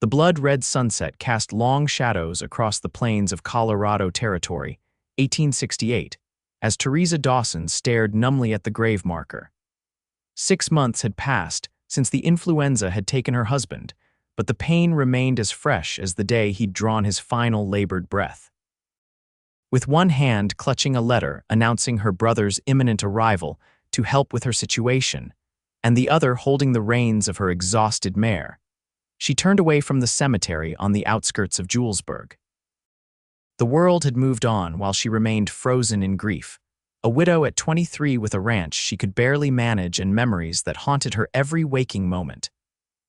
The blood-red sunset cast long shadows across the plains of Colorado Territory, 1868, as Theresa Dawson stared numbly at the grave marker. 6 months had passed since the influenza had taken her husband, but the pain remained as fresh as the day he'd drawn his final labored breath. With one hand clutching a letter announcing her brother's imminent arrival to help with her situation, and the other holding the reins of her exhausted mare, she turned away from the cemetery on the outskirts of Julesburg. The world had moved on while she remained frozen in grief, a widow at 23 with a ranch she could barely manage and memories that haunted her every waking moment.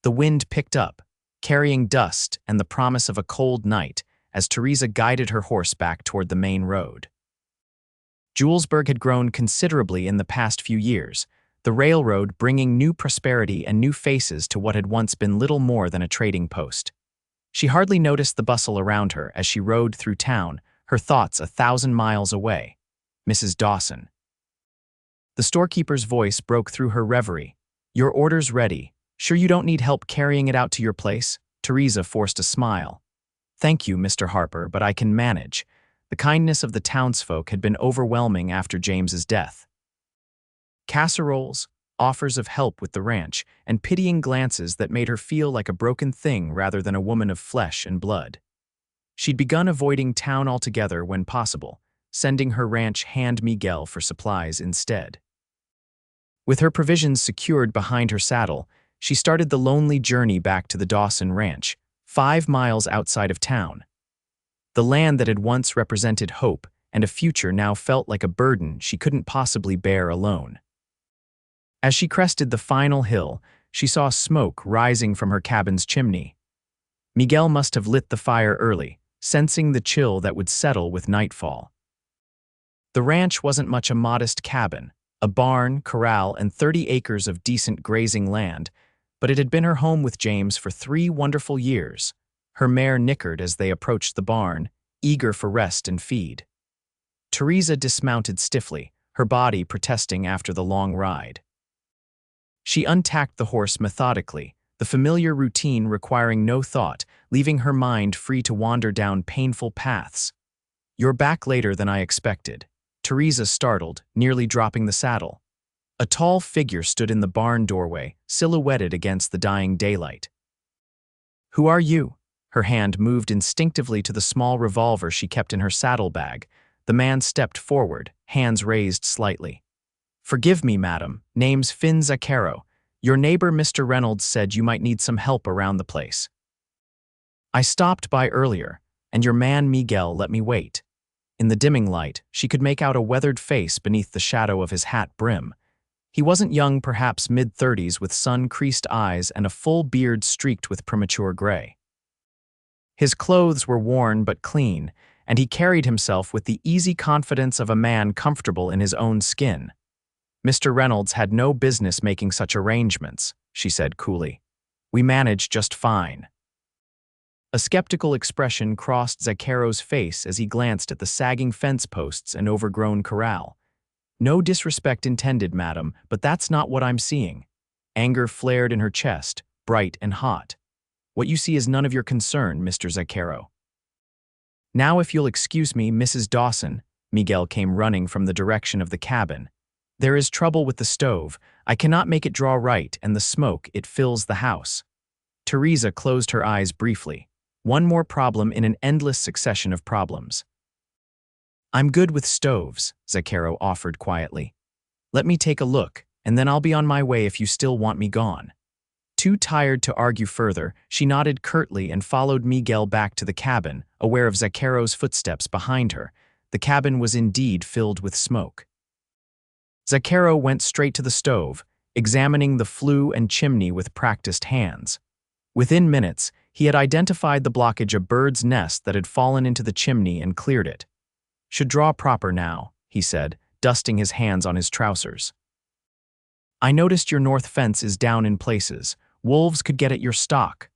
The wind picked up, carrying dust and the promise of a cold night as Theresa guided her horse back toward the main road. Julesburg had grown considerably in the past few years, the railroad bringing new prosperity and new faces to what had once been little more than a trading post. She hardly noticed the bustle around her as she rode through town, her thoughts 1,000 miles away. Mrs. Dawson. The storekeeper's voice broke through her reverie. "Your order's ready. Sure you don't need help carrying it out to your place?" Theresa forced a smile. "Thank you, Mr. Harper, but I can manage." The kindness of the townsfolk had been overwhelming after James's death. Casseroles, offers of help with the ranch, and pitying glances that made her feel like a broken thing rather than a woman of flesh and blood. She'd begun avoiding town altogether when possible, sending her ranch hand Miguel for supplies instead. With her provisions secured behind her saddle, she started the lonely journey back to the Dawson Ranch, 5 miles outside of town. The land that had once represented hope and a future now felt like a burden she couldn't possibly bear alone. As she crested the final hill, she saw smoke rising from her cabin's chimney. Miguel must have lit the fire early, sensing the chill that would settle with nightfall. The ranch wasn't much a modest cabin, a barn, corral, and 30 acres of decent grazing land, but it had been her home with James for 3 wonderful years. Her mare nickered as they approached the barn, eager for rest and feed. Theresa dismounted stiffly, her body protesting after the long ride. She untacked the horse methodically, the familiar routine requiring no thought, leaving her mind free to wander down painful paths. "You're back later than I expected." Theresa startled, nearly dropping the saddle. A tall figure stood in the barn doorway, silhouetted against the dying daylight. "Who are you?" Her hand moved instinctively to the small revolver she kept in her saddlebag. The man stepped forward, hands raised slightly. "Forgive me, madam. Name's Zaccaro. Your neighbor Mr. Reynolds said you might need some help around the place. I stopped by earlier, and your man Miguel let me wait." In the dimming light, she could make out a weathered face beneath the shadow of his hat brim. He wasn't young, perhaps mid-30s, with sun-creased eyes and a full beard streaked with premature gray. His clothes were worn but clean, and he carried himself with the easy confidence of a man comfortable in his own skin. "Mr. Reynolds had no business making such arrangements," she said coolly. "We manage just fine." A skeptical expression crossed Zaccaro's face as he glanced at the sagging fence posts and overgrown corral. "No disrespect intended, madam, but that's not what I'm seeing." Anger flared in her chest, bright and hot. "What you see is none of your concern, Mr. Zaccaro." "Now if you'll excuse me, Mrs. Dawson," Miguel came running from the direction of the cabin. "There is trouble with the stove. I cannot make it draw right, and the smoke, it fills the house." Theresa closed her eyes briefly. One more problem in an endless succession of problems. "I'm good with stoves," Zaccaro offered quietly. "Let me take a look, and then I'll be on my way if you still want me gone." Too tired to argue further, she nodded curtly and followed Miguel back to the cabin, aware of Zaccaro's footsteps behind her. The cabin was indeed filled with smoke. Zaccaro went straight to the stove, examining the flue and chimney with practiced hands. Within minutes, he had identified the blockage, a bird's nest that had fallen into the chimney, and cleared it. "Should draw proper now," he said, dusting his hands on his trousers. "I noticed your north fence is down in places. Wolves could get at your stock."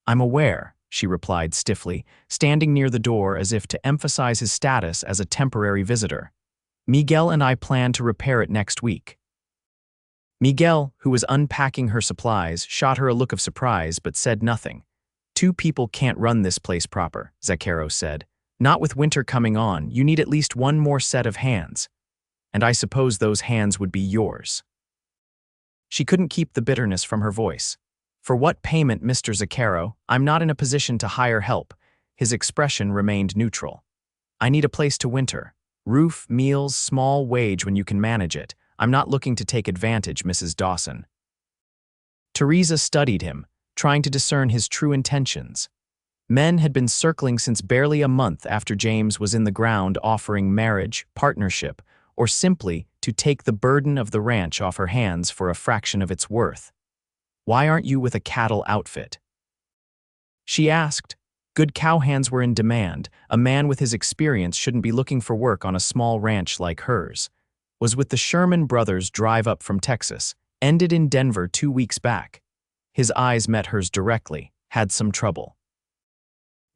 "I'm aware," she replied stiffly, standing near the door as if to emphasize his status as a temporary visitor. "Miguel and I plan to repair it next week." Miguel, who was unpacking her supplies, shot her a look of surprise but said nothing. Two people can't run this place proper, Zaccaro said. Not with winter coming on, you need at least one more set of hands. And I suppose those hands would be yours. She couldn't keep the bitterness from her voice. For what payment, Mr. Zaccaro? I'm not in a position to hire help. His expression remained neutral. I need a place to winter. Roof, meals, small wage when you can manage it. I'm not looking to take advantage, Mrs. Dawson. Theresa studied him, trying to discern his true intentions. Men had been circling since barely a month after James was in the ground offering marriage, partnership, or simply to take the burden of the ranch off her hands for a fraction of its worth. Why aren't you with a cattle outfit? She asked. Good cowhands were in demand. A man with his experience shouldn't be looking for work on a small ranch like hers. Was with the Sherman brothers' drive up from Texas, ended in Denver 2 weeks back. His eyes met hers directly, had some trouble.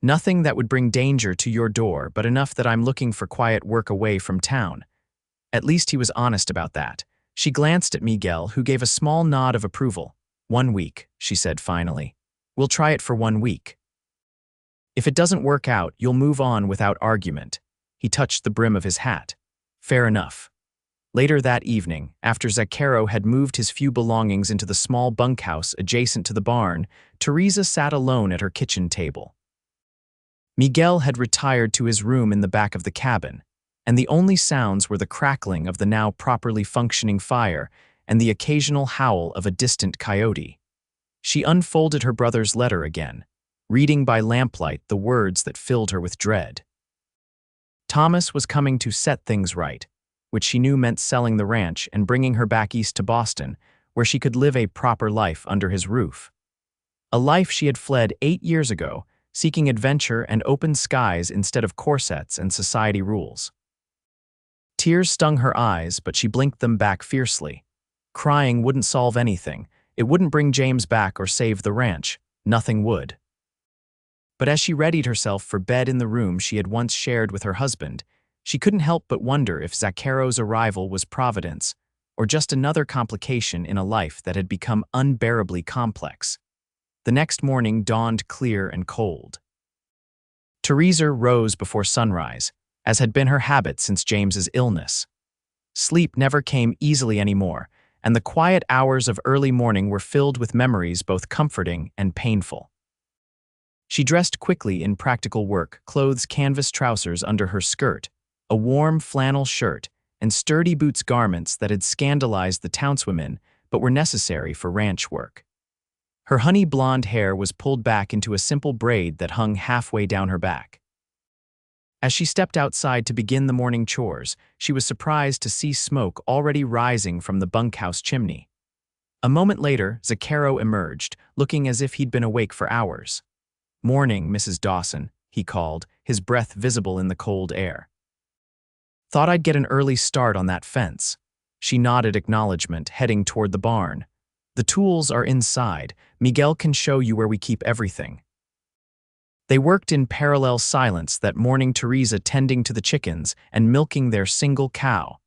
Nothing that would bring danger to your door, but enough that I'm looking for quiet work away from town. At least he was honest about that. She glanced at Miguel, who gave a small nod of approval. 1 week, she said finally. We'll try it for 1 week. If it doesn't work out, you'll move on without argument. He touched the brim of his hat. Fair enough. Later that evening, after Zaccaro had moved his few belongings into the small bunkhouse adjacent to the barn, Theresa sat alone at her kitchen table. Miguel had retired to his room in the back of the cabin, and the only sounds were the crackling of the now properly functioning fire and the occasional howl of a distant coyote. She unfolded her brother's letter again, reading by lamplight the words that filled her with dread. Thomas was coming to set things right, which she knew meant selling the ranch and bringing her back east to Boston, where she could live a proper life under his roof. A life she had fled 8 years ago, seeking adventure and open skies instead of corsets and society rules. Tears stung her eyes, but she blinked them back fiercely. Crying wouldn't solve anything. It wouldn't bring James back or save the ranch. Nothing would. But as she readied herself for bed in the room she had once shared with her husband, she couldn't help but wonder if Zaccaro's arrival was providence, or just another complication in a life that had become unbearably complex. The next morning dawned clear and cold. Theresa rose before sunrise, as had been her habit since James's illness. Sleep never came easily anymore, and the quiet hours of early morning were filled with memories both comforting and painful. She dressed quickly in practical work clothes, canvas trousers under her skirt, a warm flannel shirt, and sturdy boots garments that had scandalized the townswomen but were necessary for ranch work. Her honey blonde hair was pulled back into a simple braid that hung halfway down her back. As she stepped outside to begin the morning chores, she was surprised to see smoke already rising from the bunkhouse chimney. A moment later, Zaccaro emerged, looking as if he'd been awake for hours. "Morning, Mrs. Dawson," he called, his breath visible in the cold air. "Thought I'd get an early start on that fence." She nodded acknowledgement, heading toward the barn. "The tools are inside. Miguel can show you where we keep everything." They worked in parallel silence that morning, Theresa tending to the chickens and milking their single cow,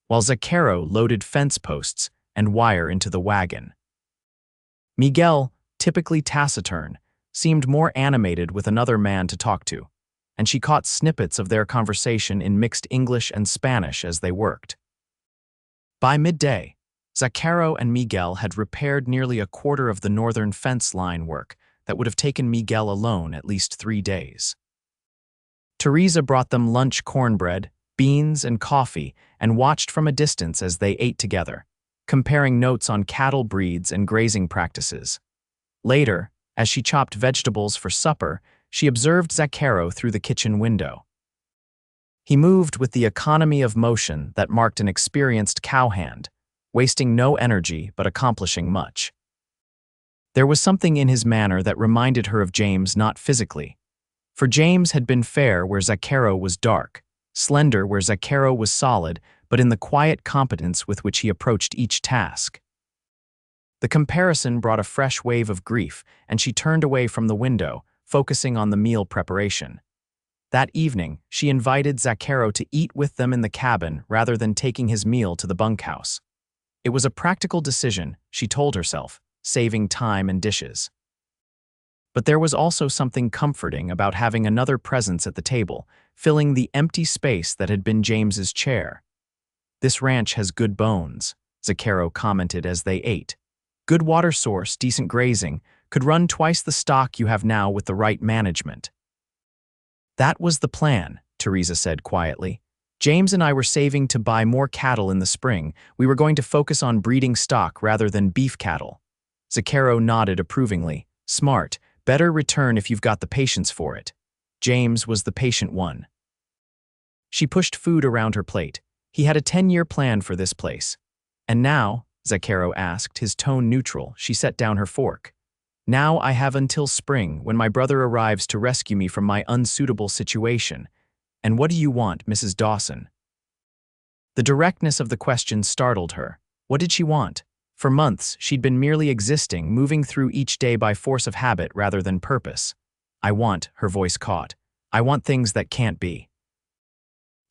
while Zaccaro loaded fence posts and wire into the wagon. Miguel, typically taciturn, seemed more animated with another man to talk to, and she caught snippets of their conversation in mixed English and Spanish as they worked. By midday, Zaccaro and Miguel had repaired nearly a quarter of the northern fence line work that would have taken Miguel alone at least 3 days. Theresa brought them lunch cornbread, beans, and coffee and watched from a distance as they ate together, comparing notes on cattle breeds and grazing practices. Later, as she chopped vegetables for supper, she observed Zaccaro through the kitchen window. He moved with the economy of motion that marked an experienced cowhand, wasting no energy but accomplishing much. There was something in his manner that reminded her of James, not physically. For James had been fair where Zaccaro was dark, slender where Zaccaro was solid, but in the quiet competence with which he approached each task. The comparison brought a fresh wave of grief, and she turned away from the window, focusing on the meal preparation. That evening, she invited Zaccaro to eat with them in the cabin rather than taking his meal to the bunkhouse. It was a practical decision, she told herself, saving time and dishes. But there was also something comforting about having another presence at the table, filling the empty space that had been James's chair. "This ranch has good bones," Zaccaro commented as they ate. "Good water source, decent grazing, could run twice the stock you have now with the right management." "That was the plan," Theresa said quietly. "James and I were saving to buy more cattle in the spring. We were going to focus on breeding stock rather than beef cattle." Zaccaro nodded approvingly. "Smart. Better return if you've got the patience for it." James was the patient one. She pushed food around her plate. He had a 10-year plan for this place. "And now," Zaccaro asked, his tone neutral. She set down her fork. "Now I have until spring, when my brother arrives to rescue me from my unsuitable situation. And what do you want, Mrs. Dawson?" The directness of the question startled her. What did she want? For months, she'd been merely existing, moving through each day by force of habit rather than purpose. "I want," her voice caught. "I want things that can't be."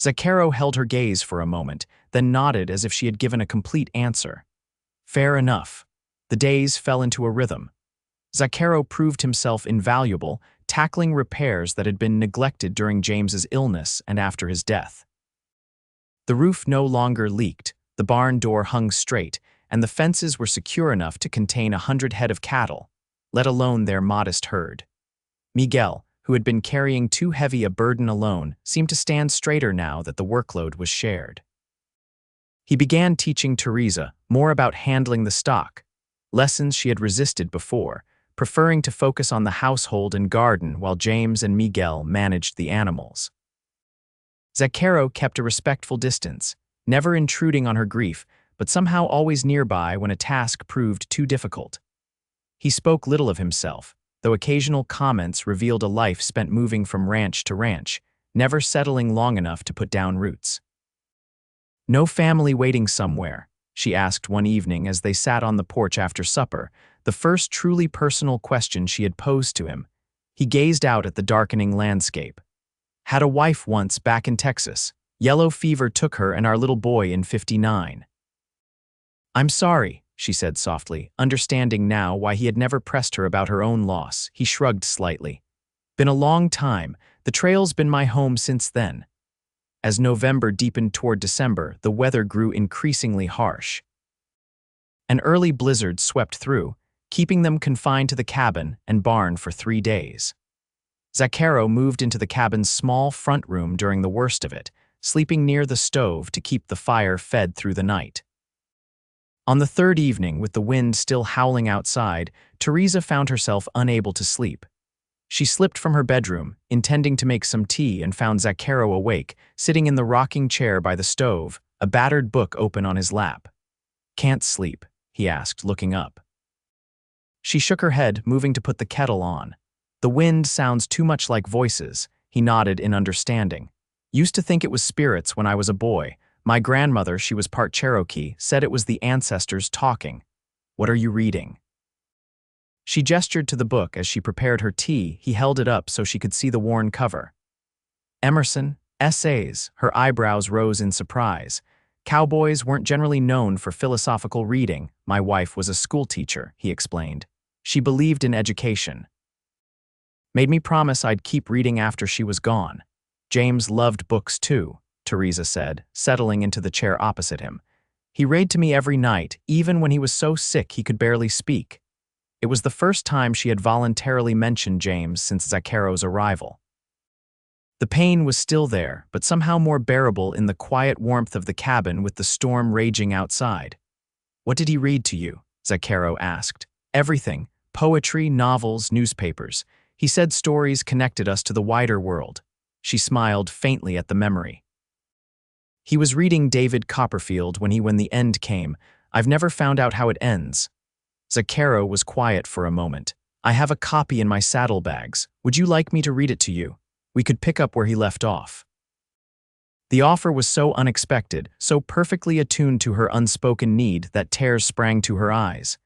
Zaccaro held her gaze for a moment, then nodded as if she had given a complete answer. "Fair enough." The days fell into a rhythm. Zaccaro proved himself invaluable, tackling repairs that had been neglected during James's illness and after his death. The roof no longer leaked, the barn door hung straight, and the fences were secure enough to contain 100 head of cattle, let alone their modest herd. Miguel, who had been carrying too heavy a burden alone, seemed to stand straighter now that the workload was shared. He began teaching Theresa more about handling the stock, lessons she had resisted before, preferring to focus on the household and garden while James and Miguel managed the animals. Zaccaro kept a respectful distance, never intruding on her grief, but somehow always nearby when a task proved too difficult. He spoke little of himself, though occasional comments revealed a life spent moving from ranch to ranch, never settling long enough to put down roots. "No family waiting somewhere?" she asked one evening as they sat on the porch after supper, the first truly personal question she had posed to him. He gazed out at the darkening landscape. "Had a wife once back in Texas. Yellow fever took her and our little boy in '59. "I'm sorry," she said softly, understanding now why he had never pressed her about her own loss. He shrugged slightly. "Been a long time. The trail's been my home since then." As November deepened toward December, the weather grew increasingly harsh. An early blizzard swept through, keeping them confined to the cabin and barn for 3 days. Zaccaro moved into the cabin's small front room during the worst of it, sleeping near the stove to keep the fire fed through the night. On the third evening, with the wind still howling outside, Theresa found herself unable to sleep. She slipped from her bedroom, intending to make some tea, and found Zaccaro awake, sitting in the rocking chair by the stove, a battered book open on his lap. "Can't sleep?" he asked, looking up. She shook her head, moving to put the kettle on. "The wind sounds too much like voices," he nodded in understanding. "Used to think it was spirits when I was a boy. My grandmother, she was part Cherokee, said it was the ancestors talking. What are you reading?" She gestured to the book as she prepared her tea. He held it up so she could see the worn cover. "Emerson, Essays." Her eyebrows rose in surprise. "Cowboys weren't generally known for philosophical reading. My wife was a schoolteacher," he explained. "She believed in education. Made me promise I'd keep reading after she was gone. James loved books too," Theresa said, settling into the chair opposite him. "He read to me every night, even when he was so sick he could barely speak." It was the first time she had voluntarily mentioned James since Zaccaro's arrival. The pain was still there, but somehow more bearable in the quiet warmth of the cabin with the storm raging outside. "What did he read to you?" Zaccaro asked. "Everything. Poetry, novels, newspapers. He said stories connected us to the wider world." She smiled faintly at the memory. "He was reading David Copperfield when the end came. I've never found out how it ends." Zaccaro was quiet for a moment. "I have a copy in my saddlebags. Would you like me to read it to you? We could pick up where he left off." The offer was so unexpected, so perfectly attuned to her unspoken need that tears sprang to her eyes.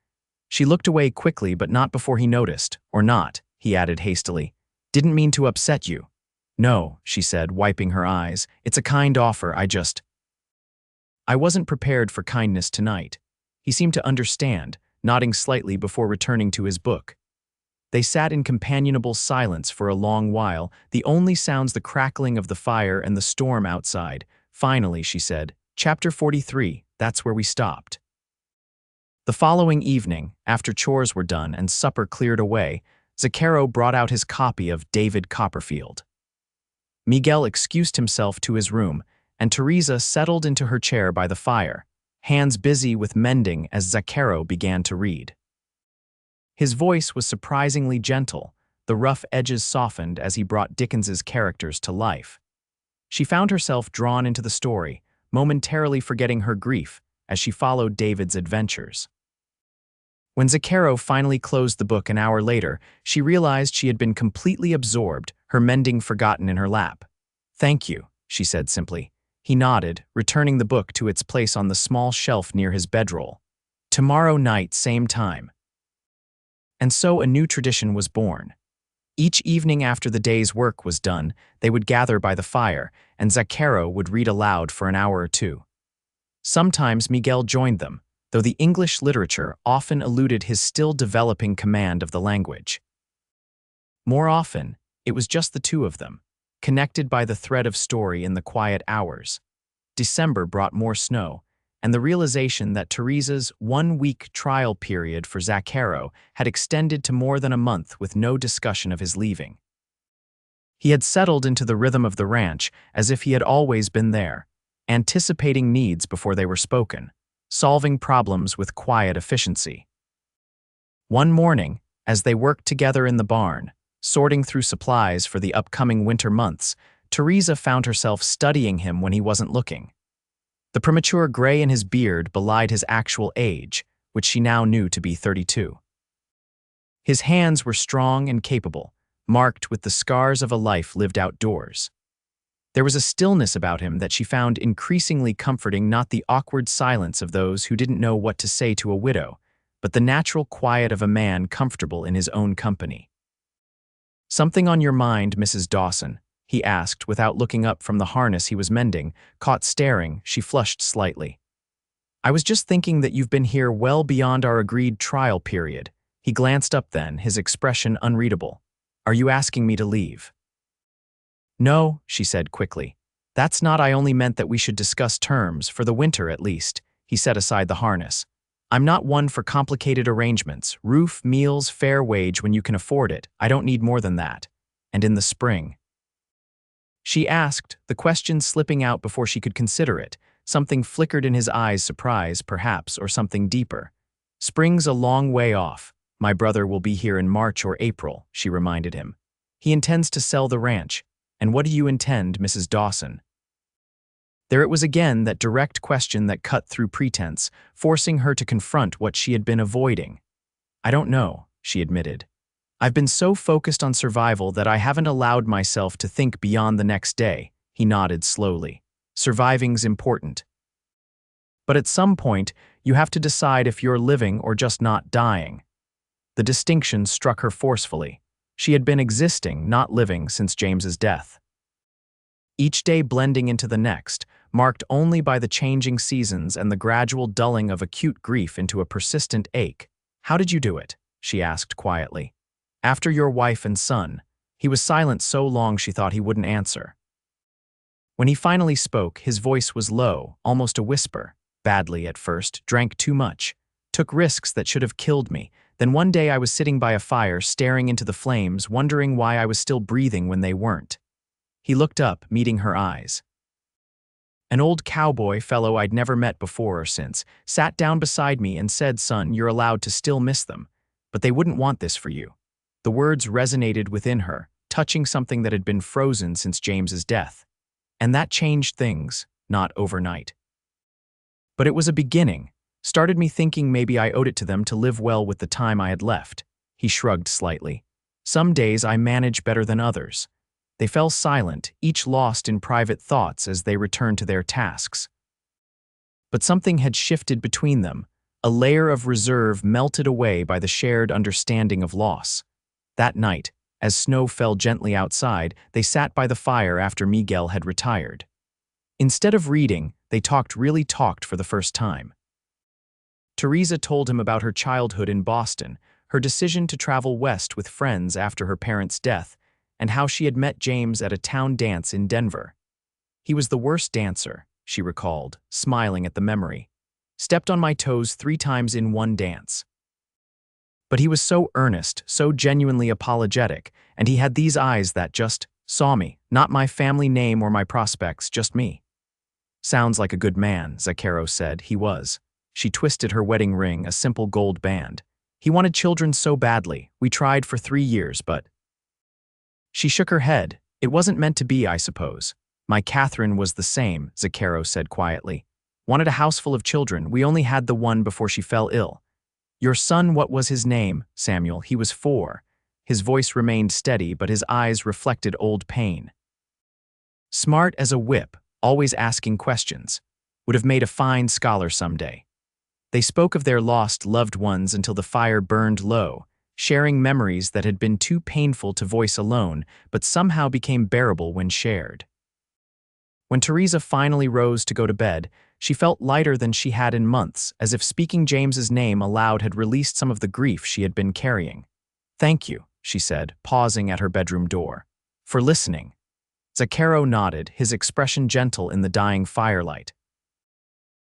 She looked away quickly, but not before he noticed. "Or not," he added hastily. "Didn't mean to upset you." "No," she said, wiping her eyes. "It's a kind offer, I wasn't prepared for kindness tonight." He seemed to understand, nodding slightly before returning to his book. They sat in companionable silence for a long while, the only sounds the crackling of the fire and the storm outside. Finally, she said, "Chapter 43, that's where we stopped." The following evening, after chores were done and supper cleared away, Zaccaro brought out his copy of David Copperfield. Miguel excused himself to his room, and Theresa settled into her chair by the fire, hands busy with mending as Zaccaro began to read. His voice was surprisingly gentle, the rough edges softened as he brought Dickens's characters to life. She found herself drawn into the story, momentarily forgetting her grief as she followed David's adventures. When Zaccaro finally closed the book an hour later, she realized she had been completely absorbed, her mending forgotten in her lap. "Thank you," she said simply. He nodded, returning the book to its place on the small shelf near his bedroll. "Tomorrow night, same time." And so a new tradition was born. Each evening after the day's work was done, they would gather by the fire, and Zaccaro would read aloud for an hour or two. Sometimes Miguel joined them, though the English literature often eluded his still developing command of the language. More often, it was just the two of them, connected by the thread of story in the quiet hours. December brought more snow, and the realization that Theresa's one-week trial period for Zaccaro had extended to more than a month with no discussion of his leaving. He had settled into the rhythm of the ranch as if he had always been there, anticipating needs before they were spoken, solving problems with quiet efficiency. One morning, as they worked together in the barn, sorting through supplies for the upcoming winter months, Theresa found herself studying him when he wasn't looking. The premature gray in his beard belied his actual age, which she now knew to be 32. His hands were strong and capable, marked with the scars of a life lived outdoors. There was a stillness about him that she found increasingly comforting, not the awkward silence of those who didn't know what to say to a widow, but the natural quiet of a man comfortable in his own company. "Something on your mind, Mrs. Dawson?" he asked without looking up from the harness he was mending. Caught staring, she flushed slightly. "I was just thinking that you've been here well beyond our agreed trial period." He glanced up then, his expression unreadable. "Are you asking me to leave?" "No," she said quickly. "That's not. I only meant that we should discuss terms, for the winter at least." He set aside the harness. "I'm not one for complicated arrangements. Roof, meals, fair wage when you can afford it. I don't need more than that. And in the spring." She asked, the question slipping out before she could consider it. Something flickered in his eyes, surprise, perhaps, or something deeper. "Spring's a long way off. My brother will be here in March or April," she reminded him. "He intends to sell the ranch. And what do you intend, Mrs. Dawson?" There it was again, that direct question that cut through pretense, forcing her to confront what she had been avoiding. "I don't know," she admitted. "I've been so focused on survival that I haven't allowed myself to think beyond the next day." He nodded slowly. "Surviving's important. But at some point, you have to decide if you're living or just not dying." The distinction struck her forcefully. She had been existing, not living, since James's death. Each day blending into the next, marked only by the changing seasons and the gradual dulling of acute grief into a persistent ache. "How did you do it?" she asked quietly. "After your wife and son." He was silent so long she thought he wouldn't answer. When he finally spoke, his voice was low, almost a whisper. "Badly at first, drank too much, took risks that should have killed me. Then one day I was sitting by a fire, staring into the flames, wondering why I was still breathing when they weren't." He looked up, meeting her eyes. "An old cowboy fellow I'd never met before or since sat down beside me and said, 'Son, you're allowed to still miss them, but they wouldn't want this for you.'" The words resonated within her, touching something that had been frozen since James's death. And that changed things, not overnight. But it was a beginning. Started me thinking maybe I owed it to them to live well with the time I had left. He shrugged slightly. "Some days I manage better than others." They fell silent, each lost in private thoughts as they returned to their tasks. But something had shifted between them. A layer of reserve melted away by the shared understanding of loss. That night, as snow fell gently outside, they sat by the fire after Miguel had retired. Instead of reading, they really talked for the first time. Theresa told him about her childhood in Boston, her decision to travel west with friends after her parents' death, and how she had met James at a town dance in Denver. He was the worst dancer, she recalled, smiling at the memory. Stepped on my toes 3 times in one dance. But he was so earnest, so genuinely apologetic, and he had these eyes that just saw me, not my family name or my prospects, just me. Sounds like a good man, Zaccaro said. He was. She twisted her wedding ring, a simple gold band. He wanted children so badly. We tried for 3 years, but... She shook her head. It wasn't meant to be, I suppose. My Catherine was the same, Zaccaro said quietly. Wanted a house full of children. We only had the one before she fell ill. Your son, what was his name? Samuel. He was 4. His voice remained steady, but his eyes reflected old pain. Smart as a whip, always asking questions. Would have made a fine scholar someday. They spoke of their lost loved ones until the fire burned low, sharing memories that had been too painful to voice alone, but somehow became bearable when shared. When Theresa finally rose to go to bed, she felt lighter than she had in months, as if speaking James's name aloud had released some of the grief she had been carrying. Thank you, she said, pausing at her bedroom door. For listening. Zaccaro nodded, his expression gentle in the dying firelight.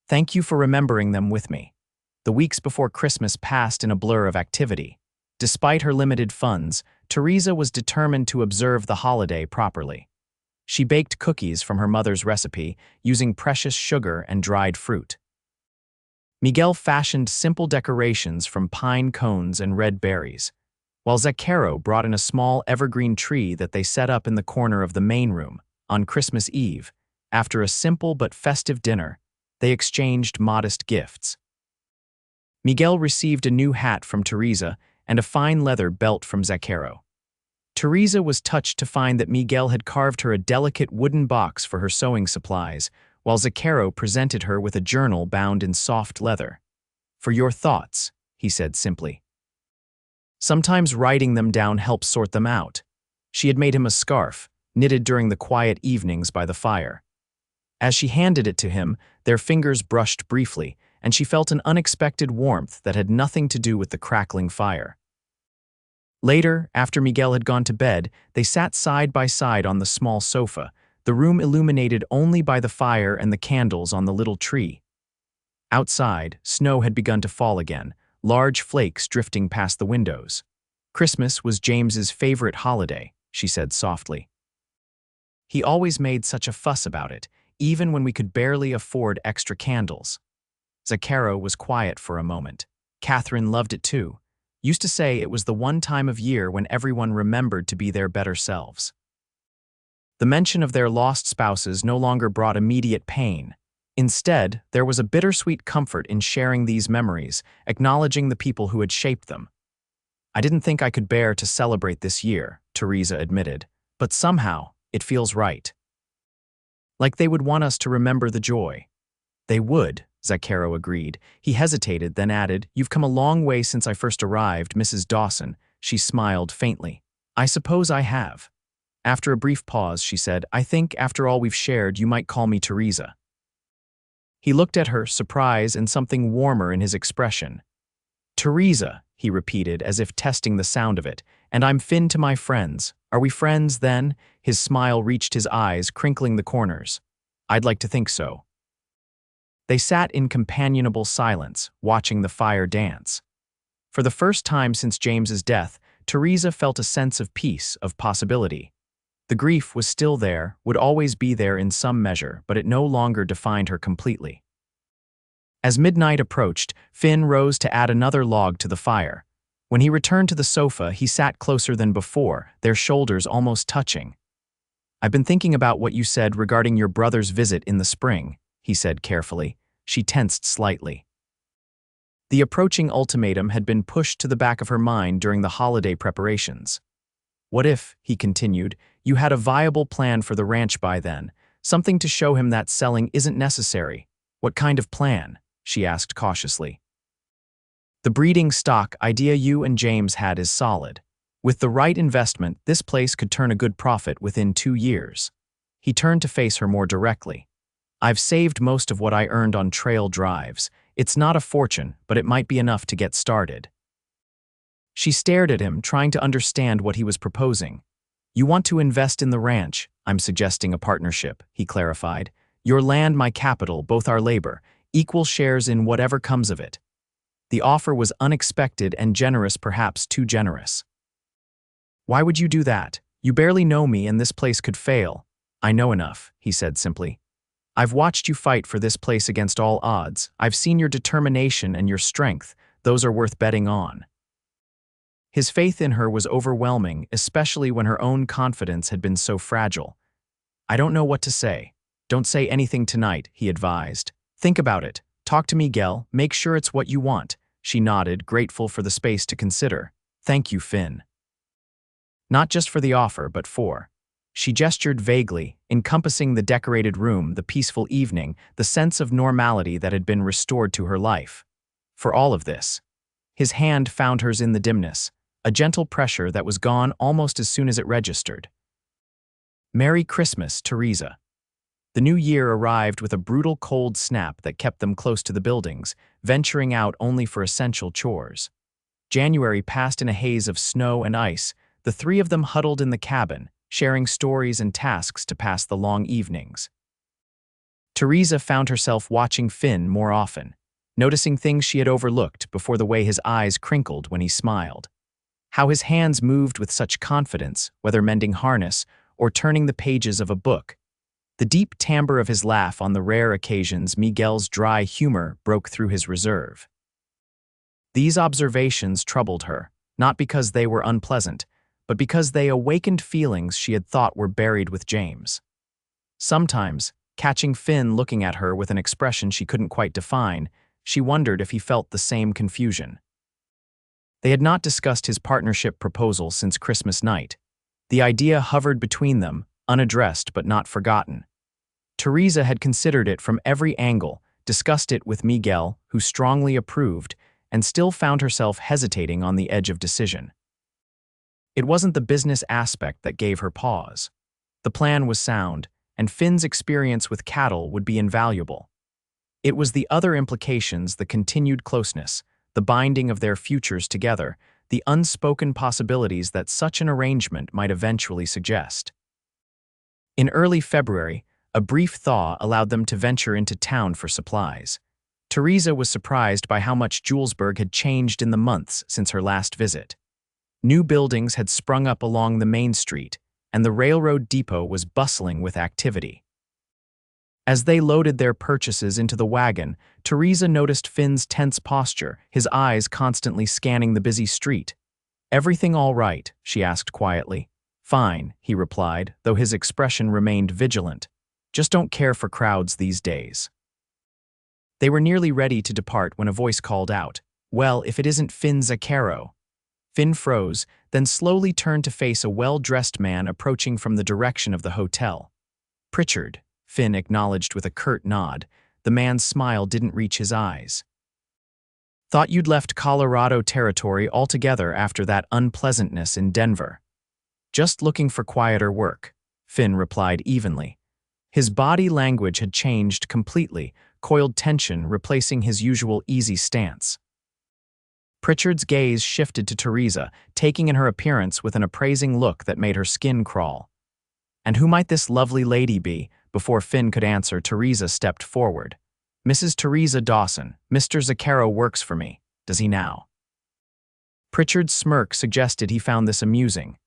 Thank you for remembering them with me. The weeks before Christmas passed in a blur of activity. Despite her limited funds, Theresa was determined to observe the holiday properly. She baked cookies from her mother's recipe, using precious sugar and dried fruit. Miguel fashioned simple decorations from pine cones and red berries, while Zaccaro brought in a small evergreen tree that they set up in the corner of the main room. On Christmas Eve, after a simple but festive dinner, they exchanged modest gifts. Miguel received a new hat from Theresa and a fine leather belt from Zaccaro. Theresa was touched to find that Miguel had carved her a delicate wooden box for her sewing supplies, while Zaccaro presented her with a journal bound in soft leather. For your thoughts, he said simply. Sometimes writing them down helps sort them out. She had made him a scarf, knitted during the quiet evenings by the fire. As she handed it to him, their fingers brushed briefly, and she felt an unexpected warmth that had nothing to do with the crackling fire. Later, after Miguel had gone to bed, they sat side by side on the small sofa, the room illuminated only by the fire and the candles on the little tree. Outside, snow had begun to fall again, large flakes drifting past the windows. Christmas was James's favorite holiday, she said softly. He always made such a fuss about it, even when we could barely afford extra candles. Zaccaro was quiet for a moment. Catherine loved it too. Used to say it was the one time of year when everyone remembered to be their better selves. The mention of their lost spouses no longer brought immediate pain. Instead, there was a bittersweet comfort in sharing these memories, acknowledging the people who had shaped them. I didn't think I could bear to celebrate this year, Theresa admitted, but somehow, it feels right. Like they would want us to remember the joy. They would, Zaccaro agreed. He hesitated, then added, You've come a long way since I first arrived, Mrs. Dawson. She smiled faintly. I suppose I have. After a brief pause, she said, I think, after all we've shared, you might call me Theresa. He looked at her, surprise and something warmer in his expression. Theresa, he repeated, as if testing the sound of it, and I'm Finn to my friends. Are we friends, then? His smile reached his eyes, crinkling the corners. I'd like to think so. They sat in companionable silence, watching the fire dance. For the first time since James's death, Theresa felt a sense of peace, of possibility. The grief was still there, would always be there in some measure, but it no longer defined her completely. As midnight approached, Finn rose to add another log to the fire. When he returned to the sofa, he sat closer than before, their shoulders almost touching. I've been thinking about what you said regarding your brother's visit in the spring, he said carefully. She tensed slightly. The approaching ultimatum had been pushed to the back of her mind during the holiday preparations. What if, he continued, you had a viable plan for the ranch by then, something to show him that selling isn't necessary? What kind of plan? She asked cautiously. The breeding stock idea you and James had is solid. With the right investment, this place could turn a good profit within 2 years. He turned to face her more directly. I've saved most of what I earned on trail drives. It's not a fortune, but it might be enough to get started. She stared at him, trying to understand what he was proposing. You want to invest in the ranch. I'm suggesting a partnership, he clarified. Your land, my capital, both our labor, equal shares in whatever comes of it. The offer was unexpected and generous, perhaps too generous. Why would you do that? You barely know me and this place could fail. I know enough, he said simply. I've watched you fight for this place against all odds. I've seen your determination and your strength. Those are worth betting on. His faith in her was overwhelming, especially when her own confidence had been so fragile. I don't know what to say. Don't say anything tonight, he advised. Think about it. Talk to Miguel. Make sure it's what you want. She nodded, grateful for the space to consider. Thank you, Finn. Not just for the offer, but for. She gestured vaguely, encompassing the decorated room, the peaceful evening, the sense of normality that had been restored to her life. For all of this. His hand found hers in the dimness, a gentle pressure that was gone almost as soon as it registered. Merry Christmas, Theresa. The new year arrived with a brutal cold snap that kept them close to the buildings, venturing out only for essential chores. January passed in a haze of snow and ice, the three of them huddled in the cabin, sharing stories and tasks to pass the long evenings. Theresa found herself watching Finn more often, noticing things she had overlooked before, the way his eyes crinkled when he smiled. How his hands moved with such confidence, whether mending harness or turning the pages of a book. The deep timbre of his laugh on the rare occasions Miguel's dry humor broke through his reserve. These observations troubled her, not because they were unpleasant, but because they awakened feelings she had thought were buried with James. Sometimes, catching Finn looking at her with an expression she couldn't quite define, she wondered if he felt the same confusion. They had not discussed his partnership proposal since Christmas night. The idea hovered between them, unaddressed but not forgotten. Theresa had considered it from every angle, discussed it with Miguel, who strongly approved, and still found herself hesitating on the edge of decision. It wasn't the business aspect that gave her pause. The plan was sound, and Finn's experience with cattle would be invaluable. It was the other implications, the continued closeness, the binding of their futures together, the unspoken possibilities that such an arrangement might eventually suggest. In early February, a brief thaw allowed them to venture into town for supplies. Theresa was surprised by how much Julesburg had changed in the months since her last visit. New buildings had sprung up along the main street, and the railroad depot was bustling with activity. As they loaded their purchases into the wagon, Theresa noticed Finn's tense posture, his eyes constantly scanning the busy street. "Everything all right?" she asked quietly. "Fine," he replied, though his expression remained vigilant. "Just don't care for crowds these days." They were nearly ready to depart when a voice called out, "Well, if it isn't Finn Zaccaro." Finn froze, then slowly turned to face a well-dressed man approaching from the direction of the hotel. "Pritchard," Finn acknowledged with a curt nod. The man's smile didn't reach his eyes. "Thought you'd left Colorado territory altogether after that unpleasantness in Denver." "Just looking for quieter work," Finn replied evenly. His body language had changed completely, coiled tension replacing his usual easy stance. Pritchard's gaze shifted to Theresa, taking in her appearance with an appraising look that made her skin crawl. "And who might this lovely lady be?" Before Finn could answer, Theresa stepped forward. "Mrs. Theresa Dawson. Mr. Zaccaro works for me. Does he now?" Pritchard's smirk suggested he found this amusing.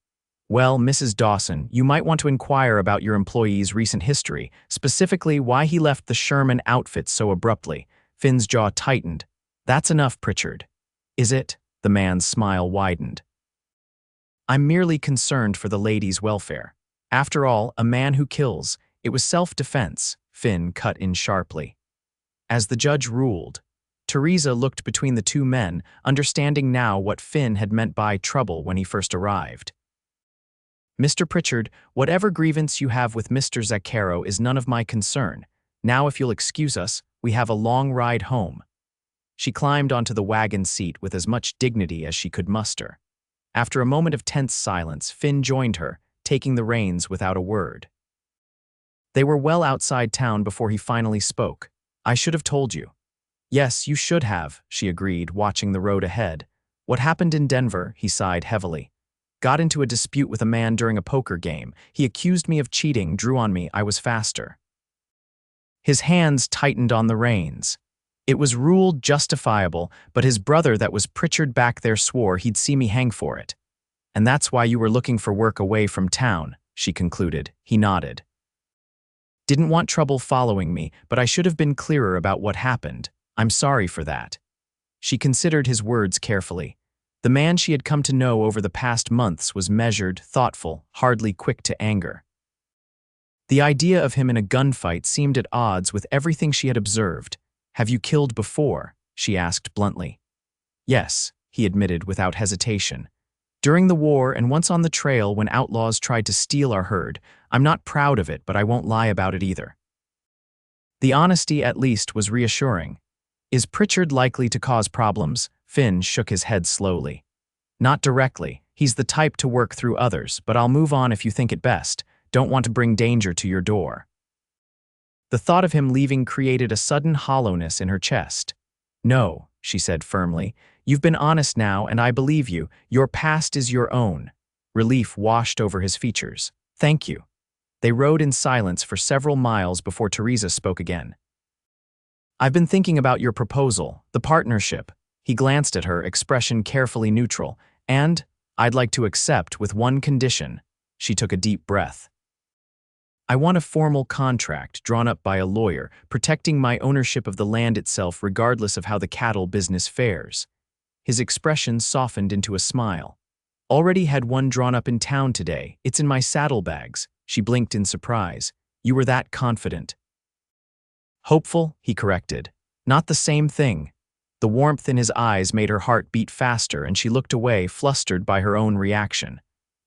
"Well, Mrs. Dawson, you might want to inquire about your employee's recent history, specifically why he left the Sherman outfit so abruptly." Finn's jaw tightened. "That's enough, Pritchard." "Is it?" The man's smile widened. "I'm merely concerned for the lady's welfare. After all, a man who kills, it was self-defense," Finn cut in sharply. As the judge ruled, Theresa looked between the two men, understanding now what Finn had meant by trouble when he first arrived. "Mr. Pritchard, whatever grievance you have with Mr. Zaccaro is none of my concern. Now, if you'll excuse us, we have a long ride home." She climbed onto the wagon seat with as much dignity as she could muster. After a moment of tense silence, Finn joined her, taking the reins without a word. They were well outside town before he finally spoke. "I should have told you." "Yes, you should have," she agreed, watching the road ahead. What happened in Denver, he sighed heavily. Got into a dispute with a man during a poker game. He accused me of cheating, drew on me, I was faster. His hands tightened on the reins. It was ruled justifiable, but his brother that was Pritchard back there swore he'd see me hang for it. And that's why you were looking for work away from town, she concluded. He nodded. Didn't want trouble following me, but I should have been clearer about what happened. I'm sorry for that. She considered his words carefully. The man she had come to know over the past months was measured, thoughtful, hardly quick to anger. The idea of him in a gunfight seemed at odds with everything she had observed. Have you killed before? She asked bluntly. Yes, he admitted without hesitation. During the war and once on the trail when outlaws tried to steal our herd. I'm not proud of it, but I won't lie about it either. The honesty, at least, was reassuring. Is Pritchard likely to cause problems? Finn shook his head slowly. Not directly. He's the type to work through others, but I'll move on if you think it best. Don't want to bring danger to your door. The thought of him leaving created a sudden hollowness in her chest. No, she said firmly. You've been honest now, and I believe you. Your past is your own. Relief washed over his features. Thank you. They rode in silence for several miles before Theresa spoke again. I've been thinking about your proposal, the partnership. He glanced at her, expression carefully neutral. And I'd like to accept with one condition. She took a deep breath. I want a formal contract drawn up by a lawyer, protecting my ownership of the land itself regardless of how the cattle business fares. His expression softened into a smile. Already had one drawn up in town today. It's in my saddlebags. She blinked in surprise. You were that confident. Hopeful, he corrected. Not the same thing. The warmth in his eyes made her heart beat faster, and she looked away, flustered by her own reaction.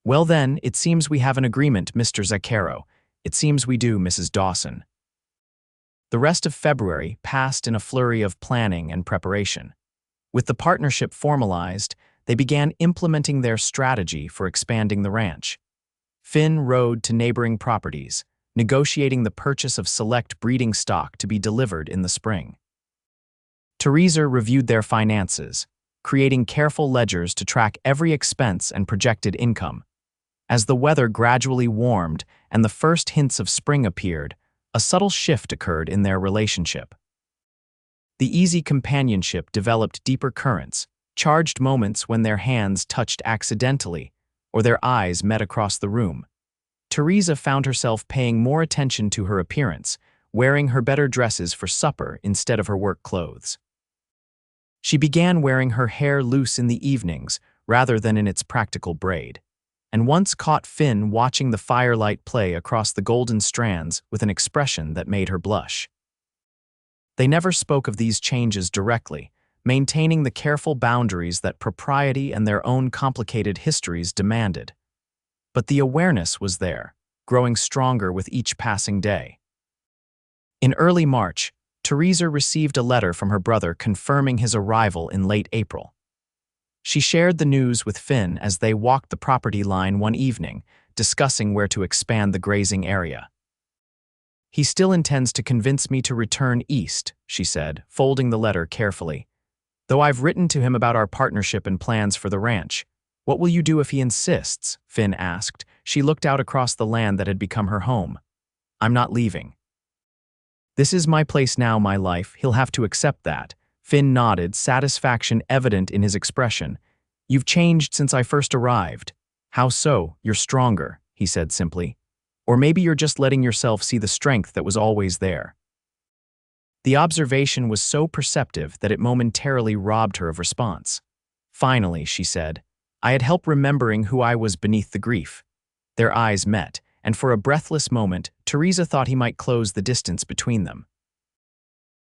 Well then, it seems we have an agreement, Mr. Zaccaro. It seems we do, Mrs. Dawson. The rest of February passed in a flurry of planning and preparation. With the partnership formalized, they began implementing their strategy for expanding the ranch. Finn rode to neighboring properties, negotiating the purchase of select breeding stock to be delivered in the spring. Theresa reviewed their finances, creating careful ledgers to track every expense and projected income. As the weather gradually warmed and the first hints of spring appeared, a subtle shift occurred in their relationship. The easy companionship developed deeper currents, charged moments when their hands touched accidentally or their eyes met across the room. Theresa found herself paying more attention to her appearance, wearing her better dresses for supper instead of her work clothes. She began wearing her hair loose in the evenings rather than in its practical braid, and once caught Finn watching the firelight play across the golden strands with an expression that made her blush. They never spoke of these changes directly, maintaining the careful boundaries that propriety and their own complicated histories demanded. But the awareness was there, growing stronger with each passing day. In early March, Theresa received a letter from her brother confirming his arrival in late April. She shared the news with Finn as they walked the property line one evening, discussing where to expand the grazing area. He still intends to convince me to return east, she said, folding the letter carefully. Though I've written to him about our partnership and plans for the ranch. What will you do if he insists? Finn asked. She looked out across the land that had become her home. I'm not leaving. This is my place now, my life. He'll have to accept that. Finn nodded, satisfaction evident in his expression. You've changed since I first arrived. How so? You're stronger, he said simply. Or maybe you're just letting yourself see the strength that was always there. The observation was so perceptive that it momentarily robbed her of response. Finally, she said, I had help remembering who I was beneath the grief. Their eyes met, and for a breathless moment, Theresa thought he might close the distance between them.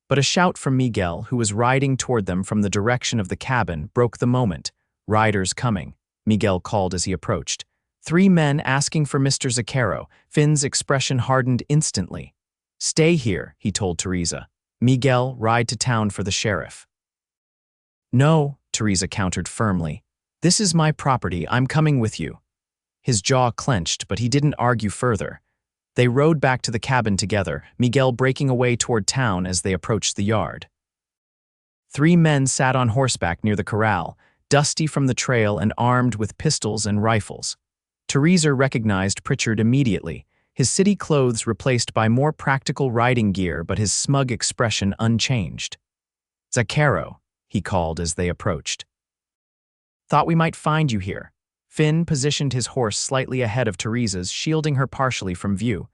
But a shout from Miguel, who was riding toward them from the direction of the cabin, broke the moment. Riders coming, Miguel called as he approached. 3 men asking for Mr. Zaccaro. Finn's expression hardened instantly. Stay here, he told Theresa. Miguel, ride to town for the sheriff. No, Theresa countered firmly. This is my property, I'm coming with you. His jaw clenched, but he didn't argue further. They rode back to the cabin together, Miguel breaking away toward town as they approached the yard. 3 men sat on horseback near the corral, dusty from the trail and armed with pistols and rifles. Theresa recognized Pritchard immediately, his city clothes replaced by more practical riding gear but his smug expression unchanged. "Zaccaro," he called as they approached. "Thought we might find you here." Finn positioned his horse slightly ahead of Theresa's, shielding her partially from view.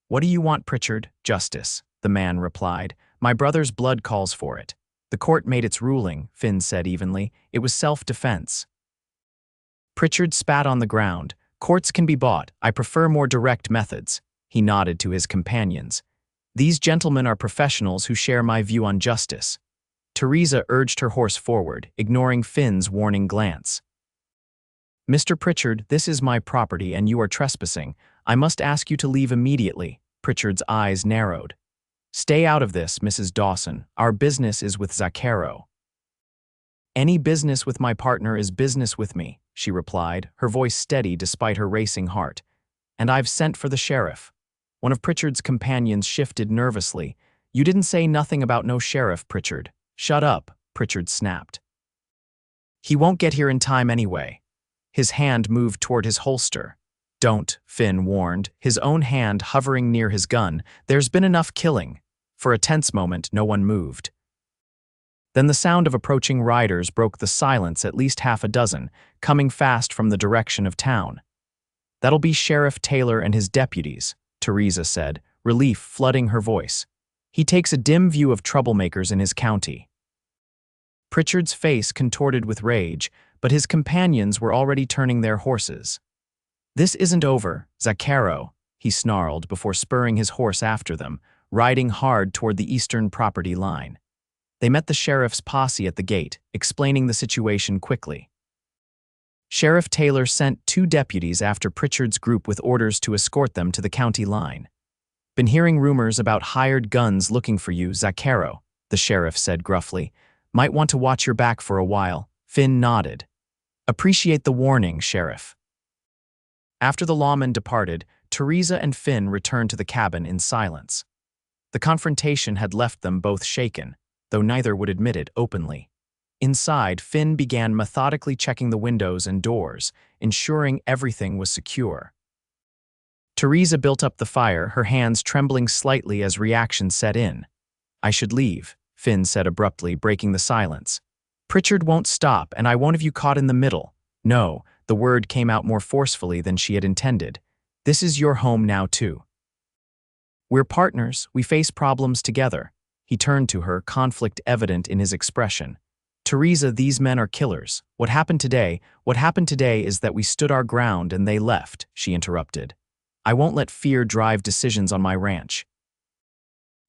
"What do you want, Pritchard?" "Justice," the man replied. "My brother's blood calls for it." "The court made its ruling," Finn said evenly. "It was self-defense." Pritchard spat on the ground. "Courts can be bought. I prefer more direct methods." He nodded to his companions. "These gentlemen are professionals who share my view on justice." Theresa urged her horse forward, ignoring Finn's warning glance. "Mr. Pritchard, this is my property and you are trespassing. I must ask you to leave immediately." Pritchard's eyes narrowed. "Stay out of this, Mrs. Dawson. Our business is with Zaccaro." "Any business with my partner is business with me," she replied, her voice steady despite her racing heart. "And I've sent for the sheriff." One of Pritchard's companions shifted nervously. "You didn't say nothing about no sheriff, Pritchard." "Shut up," Pritchard snapped. "He won't get here in time anyway." His hand moved toward his holster. "Don't," Finn warned, his own hand hovering near his gun. "There's been enough killing." For a tense moment, no one moved. Then the sound of approaching riders broke the silence, at least half a dozen, coming fast from the direction of town. "That'll be Sheriff Taylor and his deputies," Theresa said, relief flooding her voice. "He takes a dim view of troublemakers in his county." Pritchard's face contorted with rage, but his companions were already turning their horses. "This isn't over, Zaccaro," he snarled before spurring his horse after them, riding hard toward the eastern property line. They met the sheriff's posse at the gate, explaining the situation quickly. Sheriff Taylor sent 2 deputies after Pritchard's group with orders to escort them to the county line. "Been hearing rumors about hired guns looking for you, Zaccaro," the sheriff said gruffly. "Might want to watch your back for a while." Finn nodded. "Appreciate the warning, Sheriff." After the lawman departed, Theresa and Finn returned to the cabin in silence. The confrontation had left them both shaken, though neither would admit it openly. Inside, Finn began methodically checking the windows and doors, ensuring everything was secure. Theresa built up the fire, her hands trembling slightly as reaction set in. "I should leave," Finn said abruptly, breaking the silence. "Pritchard won't stop, and I won't have you caught in the middle." "No," the word came out more forcefully than she had intended. "This is your home now, too. We're partners, we face problems together." He turned to her, conflict evident in his expression. "Theresa, these men are killers. What happened today is that we stood our ground and they left," she interrupted. "I won't let fear drive decisions on my ranch."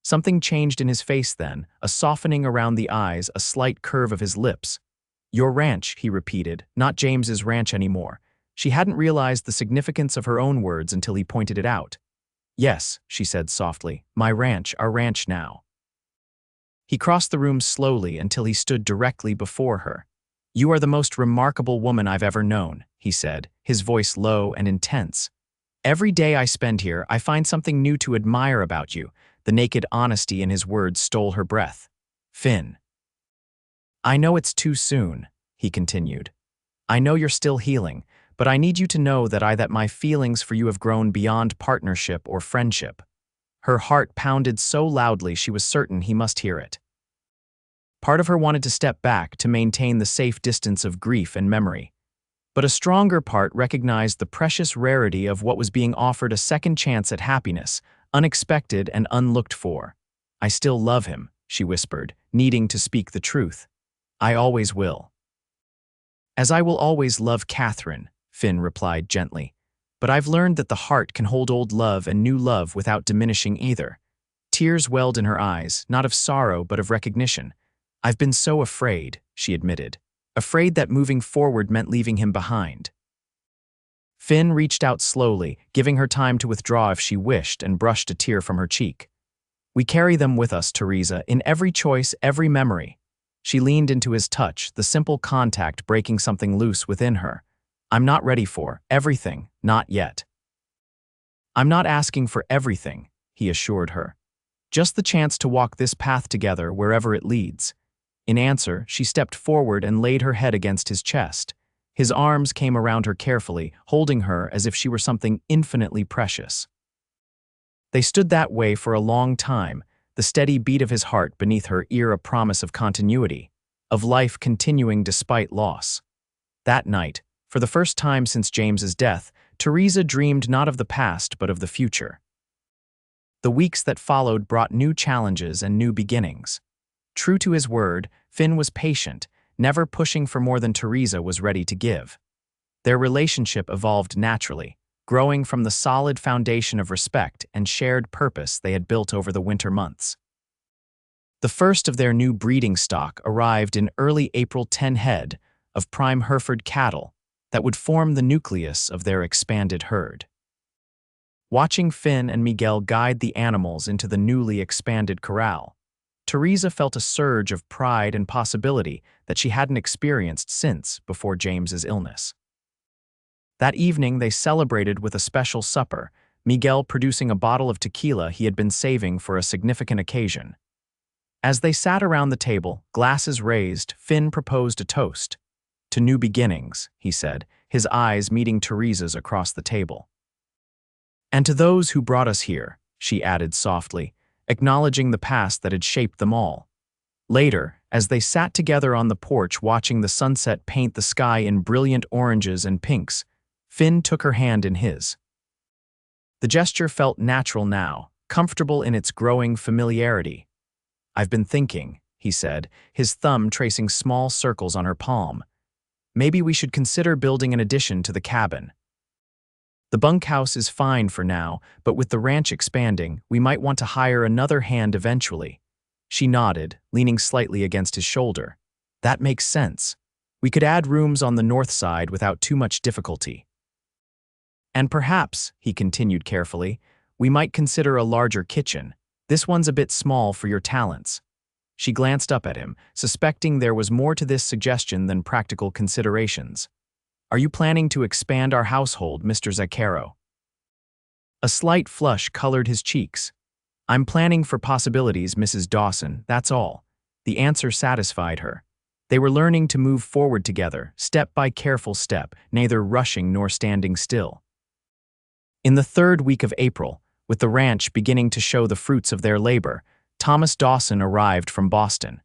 Something changed in his face then, a softening around the eyes, a slight curve of his lips. "Your ranch," he repeated, "not James's ranch anymore." She hadn't realized the significance of her own words until he pointed it out. "Yes," she said softly, "my ranch, our ranch now." He crossed the room slowly until he stood directly before her. "You are the most remarkable woman I've ever known," he said, his voice low and intense. "Every day I spend here, I find something new to admire about you." The naked honesty in his words stole her breath. "Finn." "I know it's too soon," he continued. "I know you're still healing, but I need you to know that my feelings for you have grown beyond partnership or friendship." Her heart pounded so loudly she was certain he must hear it. Part of her wanted to step back to maintain the safe distance of grief and memory. But a stronger part recognized the precious rarity of what was being offered, a second chance at happiness, unexpected and unlooked for. "I still love him," she whispered, needing to speak the truth. "I always will." "As I will always love Catherine," Finn replied gently. "But I've learned that the heart can hold old love and new love without diminishing either." Tears welled in her eyes, not of sorrow but of recognition. "I've been so afraid," she admitted. "Afraid that moving forward meant leaving him behind." Finn reached out slowly, giving her time to withdraw if she wished, and brushed a tear from her cheek. "We carry them with us, Theresa, in every choice, every memory." She leaned into his touch, the simple contact breaking something loose within her. "I'm not ready for everything, not yet." "I'm not asking for everything," he assured her. "Just the chance to walk this path together wherever it leads." In answer, she stepped forward and laid her head against his chest. His arms came around her carefully, holding her as if she were something infinitely precious. They stood that way for a long time, the steady beat of his heart beneath her ear a promise of continuity, of life continuing despite loss. That night, for the first time since James's death, Theresa dreamed not of the past but of the future. The weeks that followed brought new challenges and new beginnings. True to his word, Finn was patient, never pushing for more than Theresa was ready to give. Their relationship evolved naturally, growing from the solid foundation of respect and shared purpose they had built over the winter months. The first of their new breeding stock arrived in early April, 10 head of prime Hereford cattle that would form the nucleus of their expanded herd. Watching Finn and Miguel guide the animals into the newly expanded corral, Theresa felt a surge of pride and possibility that she hadn't experienced since before James's illness. That evening they celebrated with a special supper, Miguel producing a bottle of tequila he had been saving for a significant occasion. As they sat around the table, glasses raised, Finn proposed a toast. "To new beginnings," he said, his eyes meeting Theresa's across the table. "And to those who brought us here," she added softly, acknowledging the past that had shaped them all. Later, as they sat together on the porch watching the sunset paint the sky in brilliant oranges and pinks, Finn took her hand in his. The gesture felt natural now, comfortable in its growing familiarity. "I've been thinking," he said, his thumb tracing small circles on her palm. "Maybe we should consider building an addition to the cabin. The bunkhouse is fine for now, but with the ranch expanding, we might want to hire another hand eventually." She nodded, leaning slightly against his shoulder. "That makes sense. We could add rooms on the north side without too much difficulty. And perhaps," he continued carefully, "we might consider a larger kitchen. This one's a bit small for your talents." She glanced up at him, suspecting there was more to this suggestion than practical considerations. "Are you planning to expand our household, Mr. Zaccaro?" A slight flush colored his cheeks. "I'm planning for possibilities, Mrs. Dawson, that's all." The answer satisfied her. They were learning to move forward together, step by careful step, neither rushing nor standing still. In the third week of April, with the ranch beginning to show the fruits of their labor, Thomas Dawson arrived from Boston.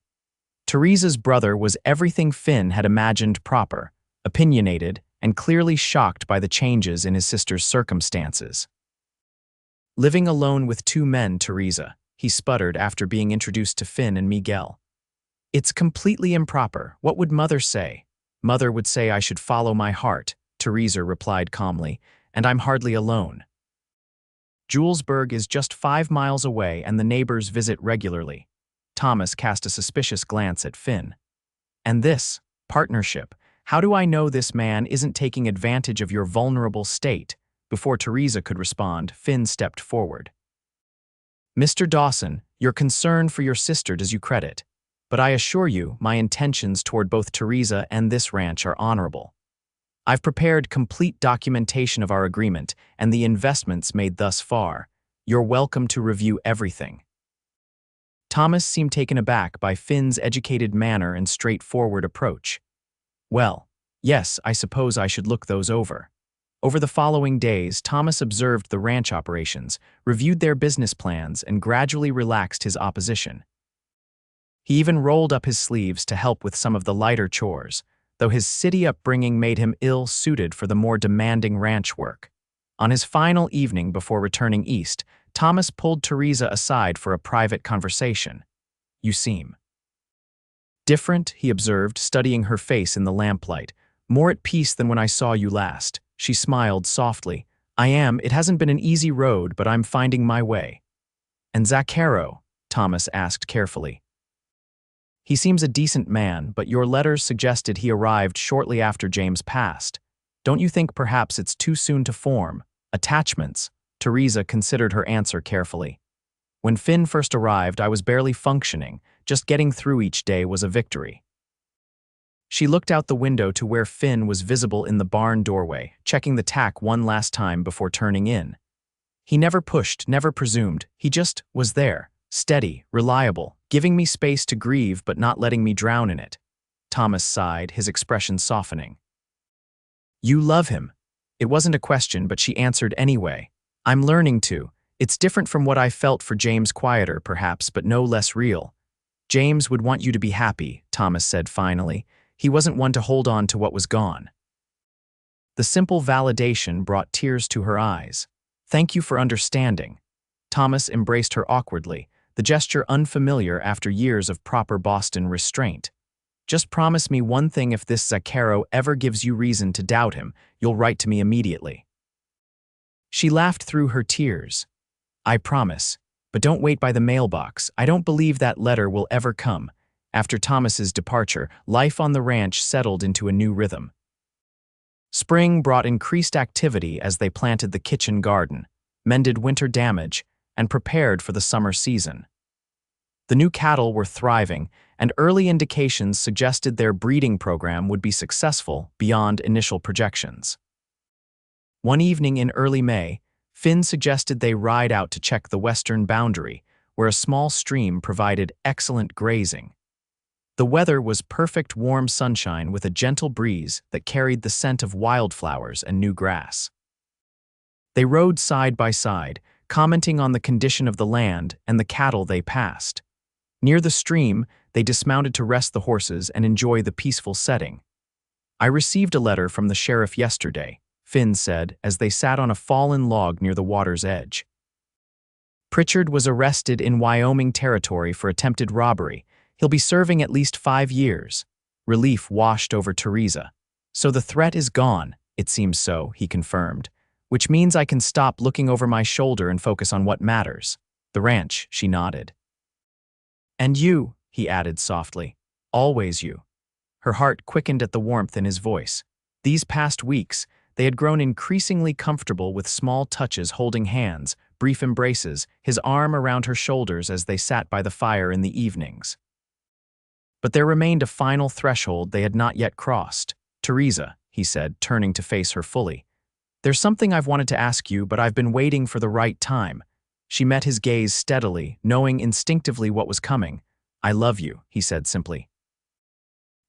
Theresa's brother was everything Finn had imagined proper, opinionated, and clearly shocked by the changes in his sister's circumstances. "Living alone with two men, Theresa," he sputtered after being introduced to Finn and Miguel. "It's completely improper. What would Mother say?" "Mother would say I should follow my heart," Theresa replied calmly, "and I'm hardly alone. Julesburg is just 5 miles away and the neighbors visit regularly." Thomas cast a suspicious glance at Finn. "And this, partnership, how do I know this man isn't taking advantage of your vulnerable state?" Before Theresa could respond, Finn stepped forward. "Mr. Dawson, your concern for your sister does you credit, but I assure you my intentions toward both Theresa and this ranch are honorable. I've prepared complete documentation of our agreement and the investments made thus far. You're welcome to review everything." Thomas seemed taken aback by Finn's educated manner and straightforward approach. "Well, yes, I suppose I should look those over." Over the following days, Thomas observed the ranch operations, reviewed their business plans, and gradually relaxed his opposition. He even rolled up his sleeves to help with some of the lighter chores, though his city upbringing made him ill-suited for the more demanding ranch work. On his final evening before returning east, Thomas pulled Theresa aside for a private conversation. "You seem different," he observed, studying her face in the lamplight. "More at peace than when I saw you last." She smiled softly. "I am. It hasn't been an easy road, but I'm finding my way." "And Zaccaro?" Thomas asked carefully. "He seems a decent man, but your letters suggested he arrived shortly after James passed. Don't you think perhaps it's too soon to form attachments?" Theresa considered her answer carefully. "When Finn first arrived, I was barely functioning. Just getting through each day was a victory." She looked out the window to where Finn was visible in the barn doorway, checking the tack one last time before turning in. He never pushed, never presumed. He just was there, Steady, reliable, giving me space to grieve but not letting me drown in it. Thomas sighed, his expression softening. You love him. It wasn't a question, but she answered anyway. I'm learning to. It's different from what I felt for James, quieter, perhaps, but no less real. James would want you to be happy, Thomas said finally. He wasn't one to hold on to what was gone. The simple validation brought tears to her eyes. Thank you for understanding. Thomas embraced her awkwardly, the gesture unfamiliar after years of proper Boston restraint. Just promise me one thing: if this Zaccaro ever gives you reason to doubt him, you'll write to me immediately. She laughed through her tears. I promise, but don't wait by the mailbox. I don't believe that letter will ever come. After Thomas's departure, life on the ranch settled into a new rhythm. Spring brought increased activity as they planted the kitchen garden, mended winter damage, and prepared for the summer season. The new cattle were thriving, and early indications suggested their breeding program would be successful beyond initial projections. One evening in early May, Finn suggested they ride out to check the western boundary, where a small stream provided excellent grazing. The weather was perfect warm sunshine with a gentle breeze that carried the scent of wildflowers and new grass. They rode side by side, commenting on the condition of the land and the cattle they passed. Near the stream, they dismounted to rest the horses and enjoy the peaceful setting. I received a letter from the sheriff yesterday, Finn said as they sat on a fallen log near the water's edge. Pritchard was arrested in Wyoming territory for attempted robbery. He'll be serving at least 5 years. Relief washed over Theresa. So the threat is gone, it seems so, he confirmed, which means I can stop looking over my shoulder and focus on what matters. The ranch, she nodded. And you, he added softly. Always you. Her heart quickened at the warmth in his voice. These past weeks, they had grown increasingly comfortable with small touches, holding hands, brief embraces, his arm around her shoulders as they sat by the fire in the evenings. But there remained a final threshold they had not yet crossed. Theresa, he said, turning to face her fully. There's something I've wanted to ask you, but I've been waiting for the right time. She met his gaze steadily, knowing instinctively what was coming. I love you, he said simply.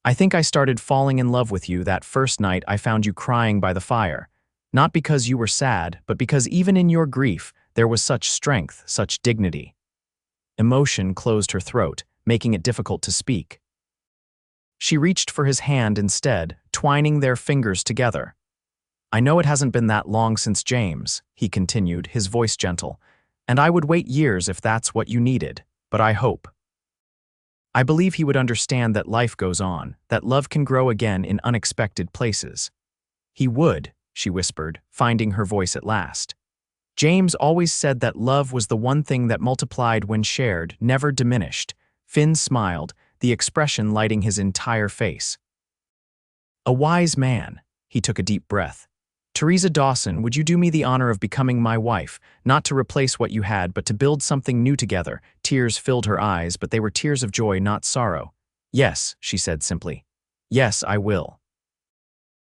I think I started falling in love with you that first night I found you crying by the fire. Not because you were sad, but because even in your grief, there was such strength, such dignity. Emotion closed her throat, making it difficult to speak. She reached for his hand instead, twining their fingers together. I know it hasn't been that long since James, he continued, his voice gentle, and I would wait years if that's what you needed, but I hope. I believe he would understand that life goes on, that love can grow again in unexpected places. He would, she whispered, finding her voice at last. James always said that love was the one thing that multiplied when shared, never diminished. Finn smiled, the expression lighting his entire face. A wise man. He took a deep breath. Theresa Dawson, would you do me the honor of becoming my wife, not to replace what you had, but to build something new together? Tears filled her eyes, but they were tears of joy, not sorrow. Yes, she said simply. Yes, I will.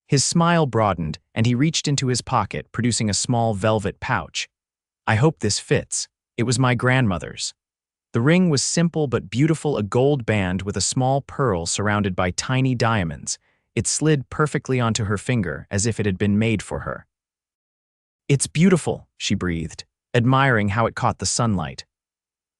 His smile broadened, and he reached into his pocket, producing a small velvet pouch. I hope this fits. It was my grandmother's. The ring was simple but beautiful, a gold band with a small pearl surrounded by tiny diamonds. It slid perfectly onto her finger, as if it had been made for her. It's beautiful, she breathed, admiring how it caught the sunlight.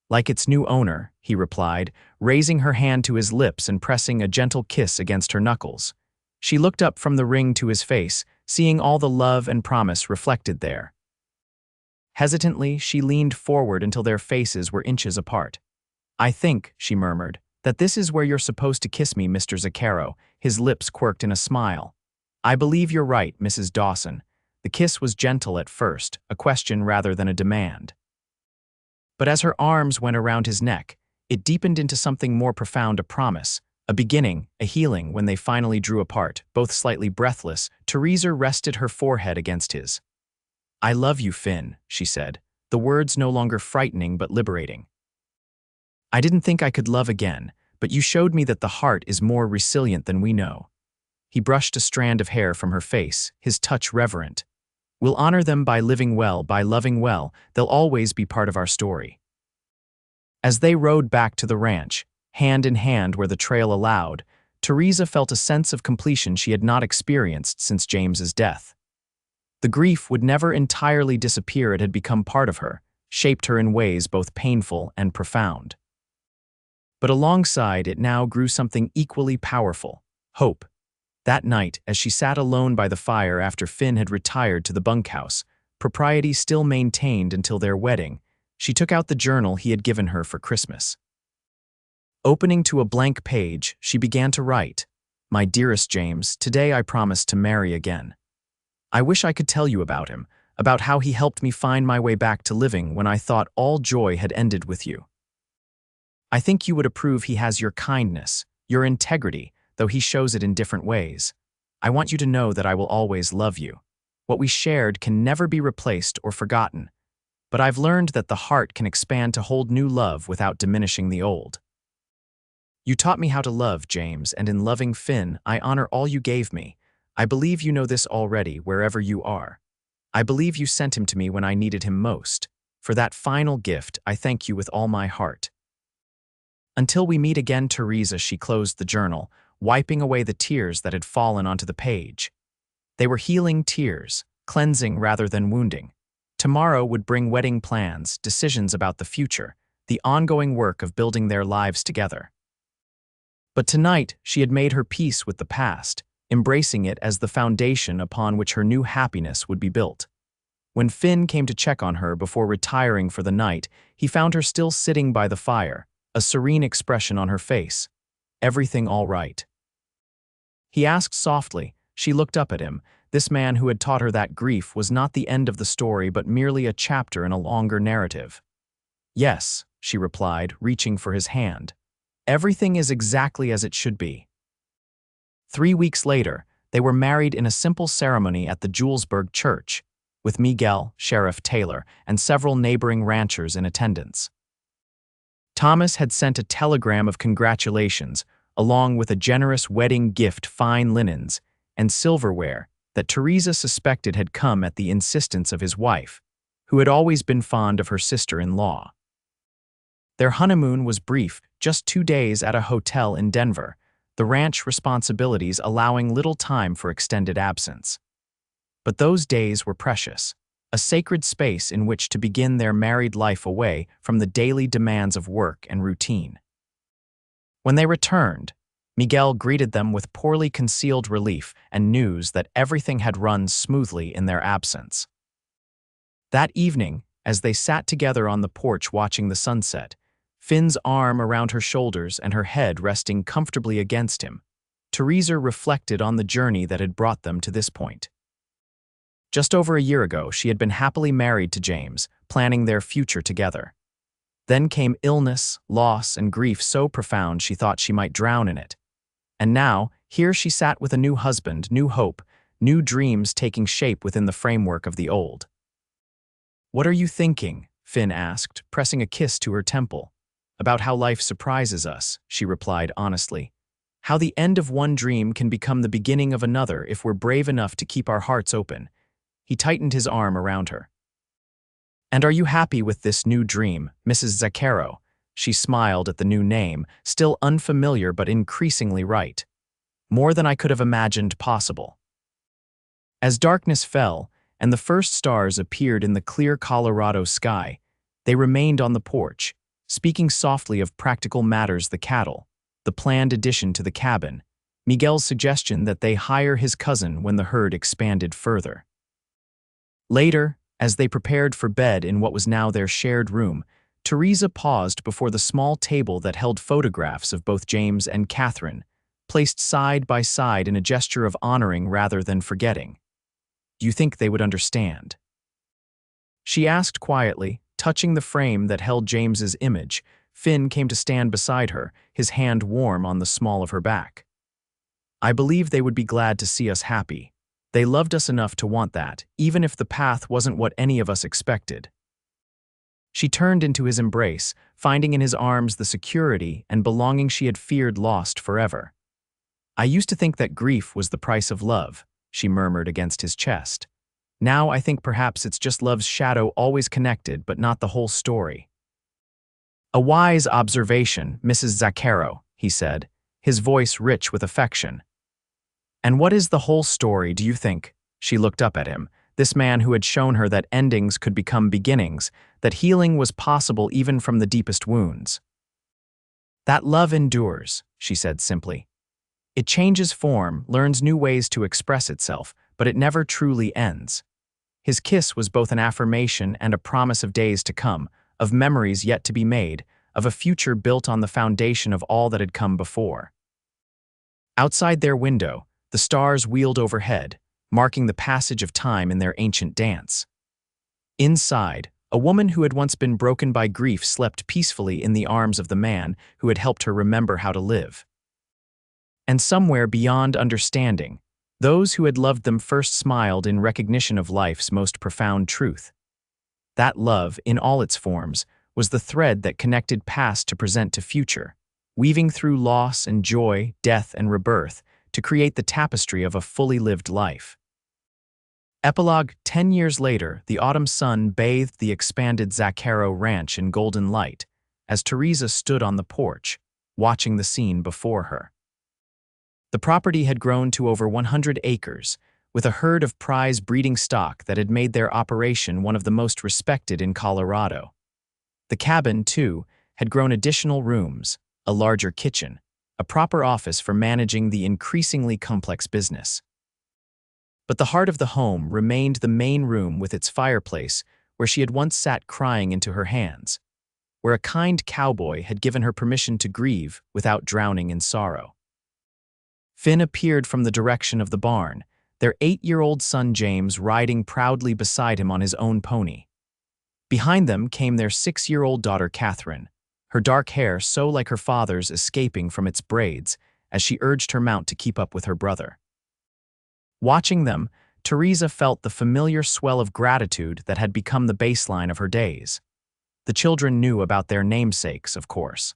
Like its new owner, he replied, raising her hand to his lips and pressing a gentle kiss against her knuckles. She looked up from the ring to his face, seeing all the love and promise reflected there. Hesitantly, she leaned forward until their faces were inches apart. I think, she murmured, that this is where you're supposed to kiss me, Mr. Zaccaro. His lips quirked in a smile. I believe you're right, Mrs. Dawson. The kiss was gentle at first, a question rather than a demand. But as her arms went around his neck, it deepened into something more profound, a promise, a beginning, a healing. When they finally drew apart, both slightly breathless, Theresa rested her forehead against his. I love you, Finn, she said, the words no longer frightening but liberating. I didn't think I could love again, but you showed me that the heart is more resilient than we know. He brushed a strand of hair from her face, his touch reverent. We'll honor them by living well, by loving well. They'll always be part of our story. As they rode back to the ranch, hand in hand where the trail allowed, Theresa felt a sense of completion she had not experienced since James's death. The grief would never entirely disappear. It had become part of her, shaped her in ways both painful and profound. But alongside it now grew something equally powerful: hope. That night, as she sat alone by the fire after Finn had retired to the bunkhouse, propriety still maintained until their wedding, she took out the journal he had given her for Christmas. Opening to a blank page, she began to write, "My dearest James, today I promise to marry again. I wish I could tell you about him, about how he helped me find my way back to living when I thought all joy had ended with you. I think you would approve. He has your kindness, your integrity, though he shows it in different ways. I want you to know that I will always love you. What we shared can never be replaced or forgotten, but I've learned that the heart can expand to hold new love without diminishing the old. You taught me how to love, James, and in loving Finn, I honor all you gave me. I believe you know this already, wherever you are. I believe you sent him to me when I needed him most. For that final gift, I thank you with all my heart. Until we meet again, Theresa," she closed the journal, wiping away the tears that had fallen onto the page. They were healing tears, cleansing rather than wounding. Tomorrow would bring wedding plans, decisions about the future, the ongoing work of building their lives together. But tonight, she had made her peace with the past, embracing it as the foundation upon which her new happiness would be built. When Finn came to check on her before retiring for the night, he found her still sitting by the fire, a serene expression on her face. "Everything all right?" He asked softly. She looked up at him. This man who had taught her that grief was not the end of the story but merely a chapter in a longer narrative. "Yes," she replied, reaching for his hand. "Everything is exactly as it should be." 3 weeks later, they were married in a simple ceremony at the Julesburg church, with Miguel, Sheriff Taylor, and several neighboring ranchers in attendance. Thomas had sent a telegram of congratulations, along with a generous wedding gift, fine linens, and silverware that Theresa suspected had come at the insistence of his wife, who had always been fond of her sister-in-law. Their honeymoon was brief, just 2 days at a hotel in Denver, the ranch responsibilities allowing little time for extended absence. But those days were precious, a sacred space in which to begin their married life away from the daily demands of work and routine. When they returned, Miguel greeted them with poorly concealed relief and news that everything had run smoothly in their absence. That evening, as they sat together on the porch watching the sunset, Finn's arm around her shoulders and her head resting comfortably against him, Theresa reflected on the journey that had brought them to this point. Just over a year ago, she had been happily married to James, planning their future together. Then came illness, loss, and grief so profound she thought she might drown in it. And now, here she sat with a new husband, new hope, new dreams taking shape within the framework of the old. "What are you thinking?" Finn asked, pressing a kiss to her temple. "About how life surprises us," she replied honestly. "How the end of one dream can become the beginning of another if we're brave enough to keep our hearts open." He tightened his arm around her. "And are you happy with this new dream, Mrs. Zaccaro?" She smiled at the new name, still unfamiliar but increasingly right. "More than I could have imagined possible." As darkness fell, and the first stars appeared in the clear Colorado sky, they remained on the porch, speaking softly of practical matters: the cattle, the planned addition to the cabin, Miguel's suggestion that they hire his cousin when the herd expanded further. Later, as they prepared for bed in what was now their shared room, Theresa paused before the small table that held photographs of both James and Catherine, placed side by side in a gesture of honoring rather than forgetting. "Do you think they would understand?" she asked quietly, touching the frame that held James's image. Finn came to stand beside her, his hand warm on the small of her back. "I believe they would be glad to see us happy. They loved us enough to want that, even if the path wasn't what any of us expected." She turned into his embrace, finding in his arms the security and belonging she had feared lost forever. "I used to think that grief was the price of love," she murmured against his chest. "Now I think perhaps it's just love's shadow, always connected but not the whole story." "A wise observation, Mrs. Zaccaro," he said, his voice rich with affection. "And what is the whole story, do you think?" She looked up at him, this man who had shown her that endings could become beginnings, that healing was possible even from the deepest wounds. "That love endures," she said simply. "It changes form, learns new ways to express itself, but it never truly ends." His kiss was both an affirmation and a promise of days to come, of memories yet to be made, of a future built on the foundation of all that had come before. Outside their window, the stars wheeled overhead, marking the passage of time in their ancient dance. Inside, a woman who had once been broken by grief slept peacefully in the arms of the man who had helped her remember how to live. And somewhere beyond understanding, those who had loved them first smiled in recognition of life's most profound truth. That love, in all its forms, was the thread that connected past to present to future, weaving through loss and joy, death and rebirth, to create the tapestry of a fully lived life. Epilogue: 10 years later, the autumn sun bathed the expanded Zaccaro ranch in golden light, as Theresa stood on the porch, watching the scene before her. The property had grown to over 100 acres, with a herd of prize breeding stock that had made their operation one of the most respected in Colorado. The cabin, too, had grown additional rooms, a larger kitchen, a proper office for managing the increasingly complex business. But the heart of the home remained the main room with its fireplace, where she had once sat crying into her hands, where a kind cowboy had given her permission to grieve without drowning in sorrow. Finn appeared from the direction of the barn, their 8-year-old son James riding proudly beside him on his own pony. Behind them came their 6-year-old daughter Catherine, her dark hair so like her father's escaping from its braids as she urged her mount to keep up with her brother. Watching them, Theresa felt the familiar swell of gratitude that had become the baseline of her days. The children knew about their namesakes, of course.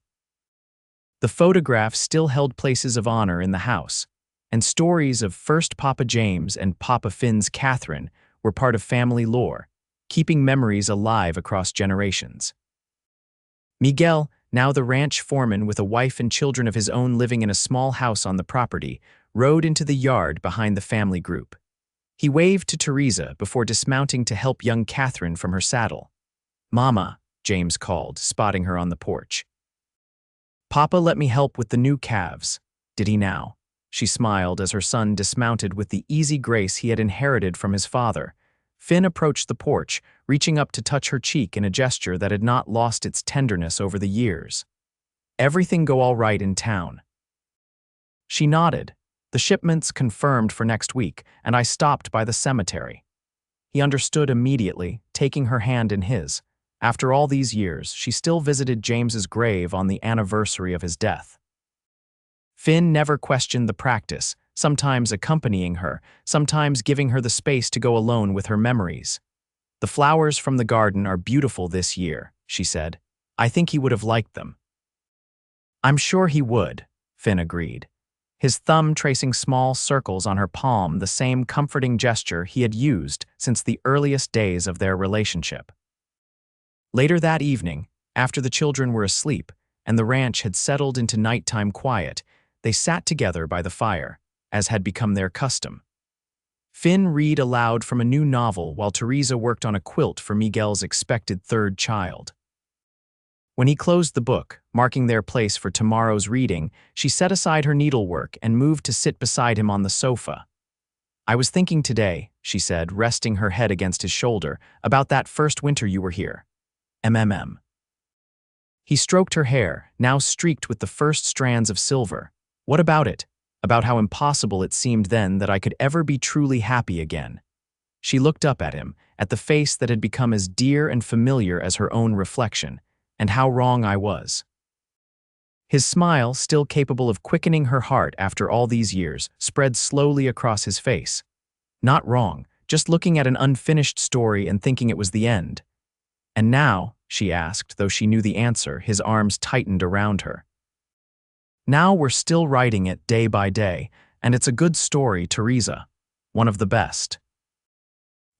The photographs still held places of honor in the house, and stories of first Papa James and Papa Finn's Catherine were part of family lore, keeping memories alive across generations. Miguel, now the ranch foreman with a wife and children of his own living in a small house on the property, rode into the yard behind the family group. He waved to Theresa before dismounting to help young Catherine from her saddle. "Mama," James called, spotting her on the porch. "Papa let me help with the new calves. Did he now?" She smiled as her son dismounted with the easy grace he had inherited from his father. Finn approached the porch, reaching up to touch her cheek in a gesture that had not lost its tenderness over the years. "Everything go all right in town?" She nodded. "The shipment's confirmed for next week, and I stopped by the cemetery." He understood immediately, taking her hand in his. After all these years, she still visited James's grave on the anniversary of his death. Finn never questioned the practice, sometimes accompanying her, sometimes giving her the space to go alone with her memories. "The flowers from the garden are beautiful this year," she said. "I think he would have liked them." "I'm sure he would," Finn agreed, his thumb tracing small circles on her palm, the same comforting gesture he had used since the earliest days of their relationship. Later that evening, after the children were asleep and the ranch had settled into nighttime quiet, they sat together by the fire, as had become their custom. Finn read aloud from a new novel while Theresa worked on a quilt for Miguel's expected third child. When he closed the book, marking their place for tomorrow's reading, she set aside her needlework and moved to sit beside him on the sofa. "I was thinking today," she said, resting her head against his shoulder, "about that first winter you were here. MMM." He stroked her hair, now streaked with the first strands of silver. "What about it? About how impossible it seemed then that I could ever be truly happy again." She looked up at him, at the face that had become as dear and familiar as her own reflection, and how wrong I was. His smile, still capable of quickening her heart after all these years, spread slowly across his face. Not wrong, just looking at an unfinished story and thinking it was the end. "And now?" she asked, though she knew the answer, his arms tightened around her. "Now we're still writing it day by day, and it's a good story, Theresa. One of the best."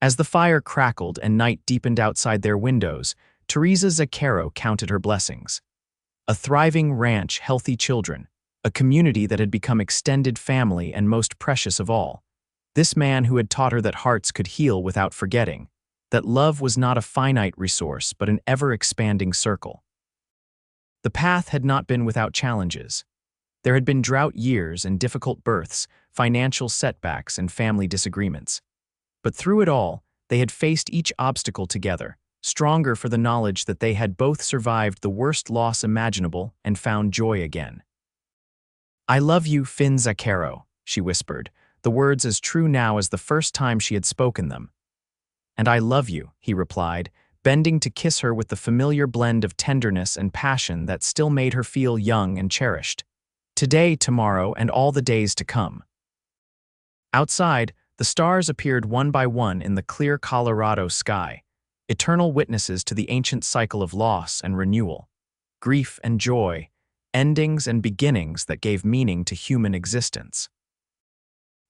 As the fire crackled and night deepened outside their windows, Theresa Zaccaro counted her blessings. A thriving ranch, healthy children, a community that had become extended family and most precious of all. This man who had taught her that hearts could heal without forgetting, that love was not a finite resource but an ever-expanding circle. The path had not been without challenges. There had been drought years and difficult births, financial setbacks and family disagreements. But through it all, they had faced each obstacle together, stronger for the knowledge that they had both survived the worst loss imaginable and found joy again. "I love you, Finn Zaccaro," she whispered, the words as true now as the first time she had spoken them. "And I love you," he replied, bending to kiss her with the familiar blend of tenderness and passion that still made her feel young and cherished. Today, tomorrow, and all the days to come. Outside, the stars appeared one by one in the clear Colorado sky, eternal witnesses to the ancient cycle of loss and renewal, grief and joy, endings and beginnings that gave meaning to human existence.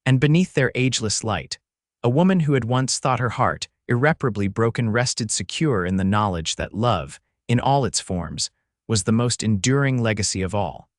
And beneath their ageless light, a woman who had once thought her heart irreparably broken rested secure in the knowledge that love, in all its forms, was the most enduring legacy of all.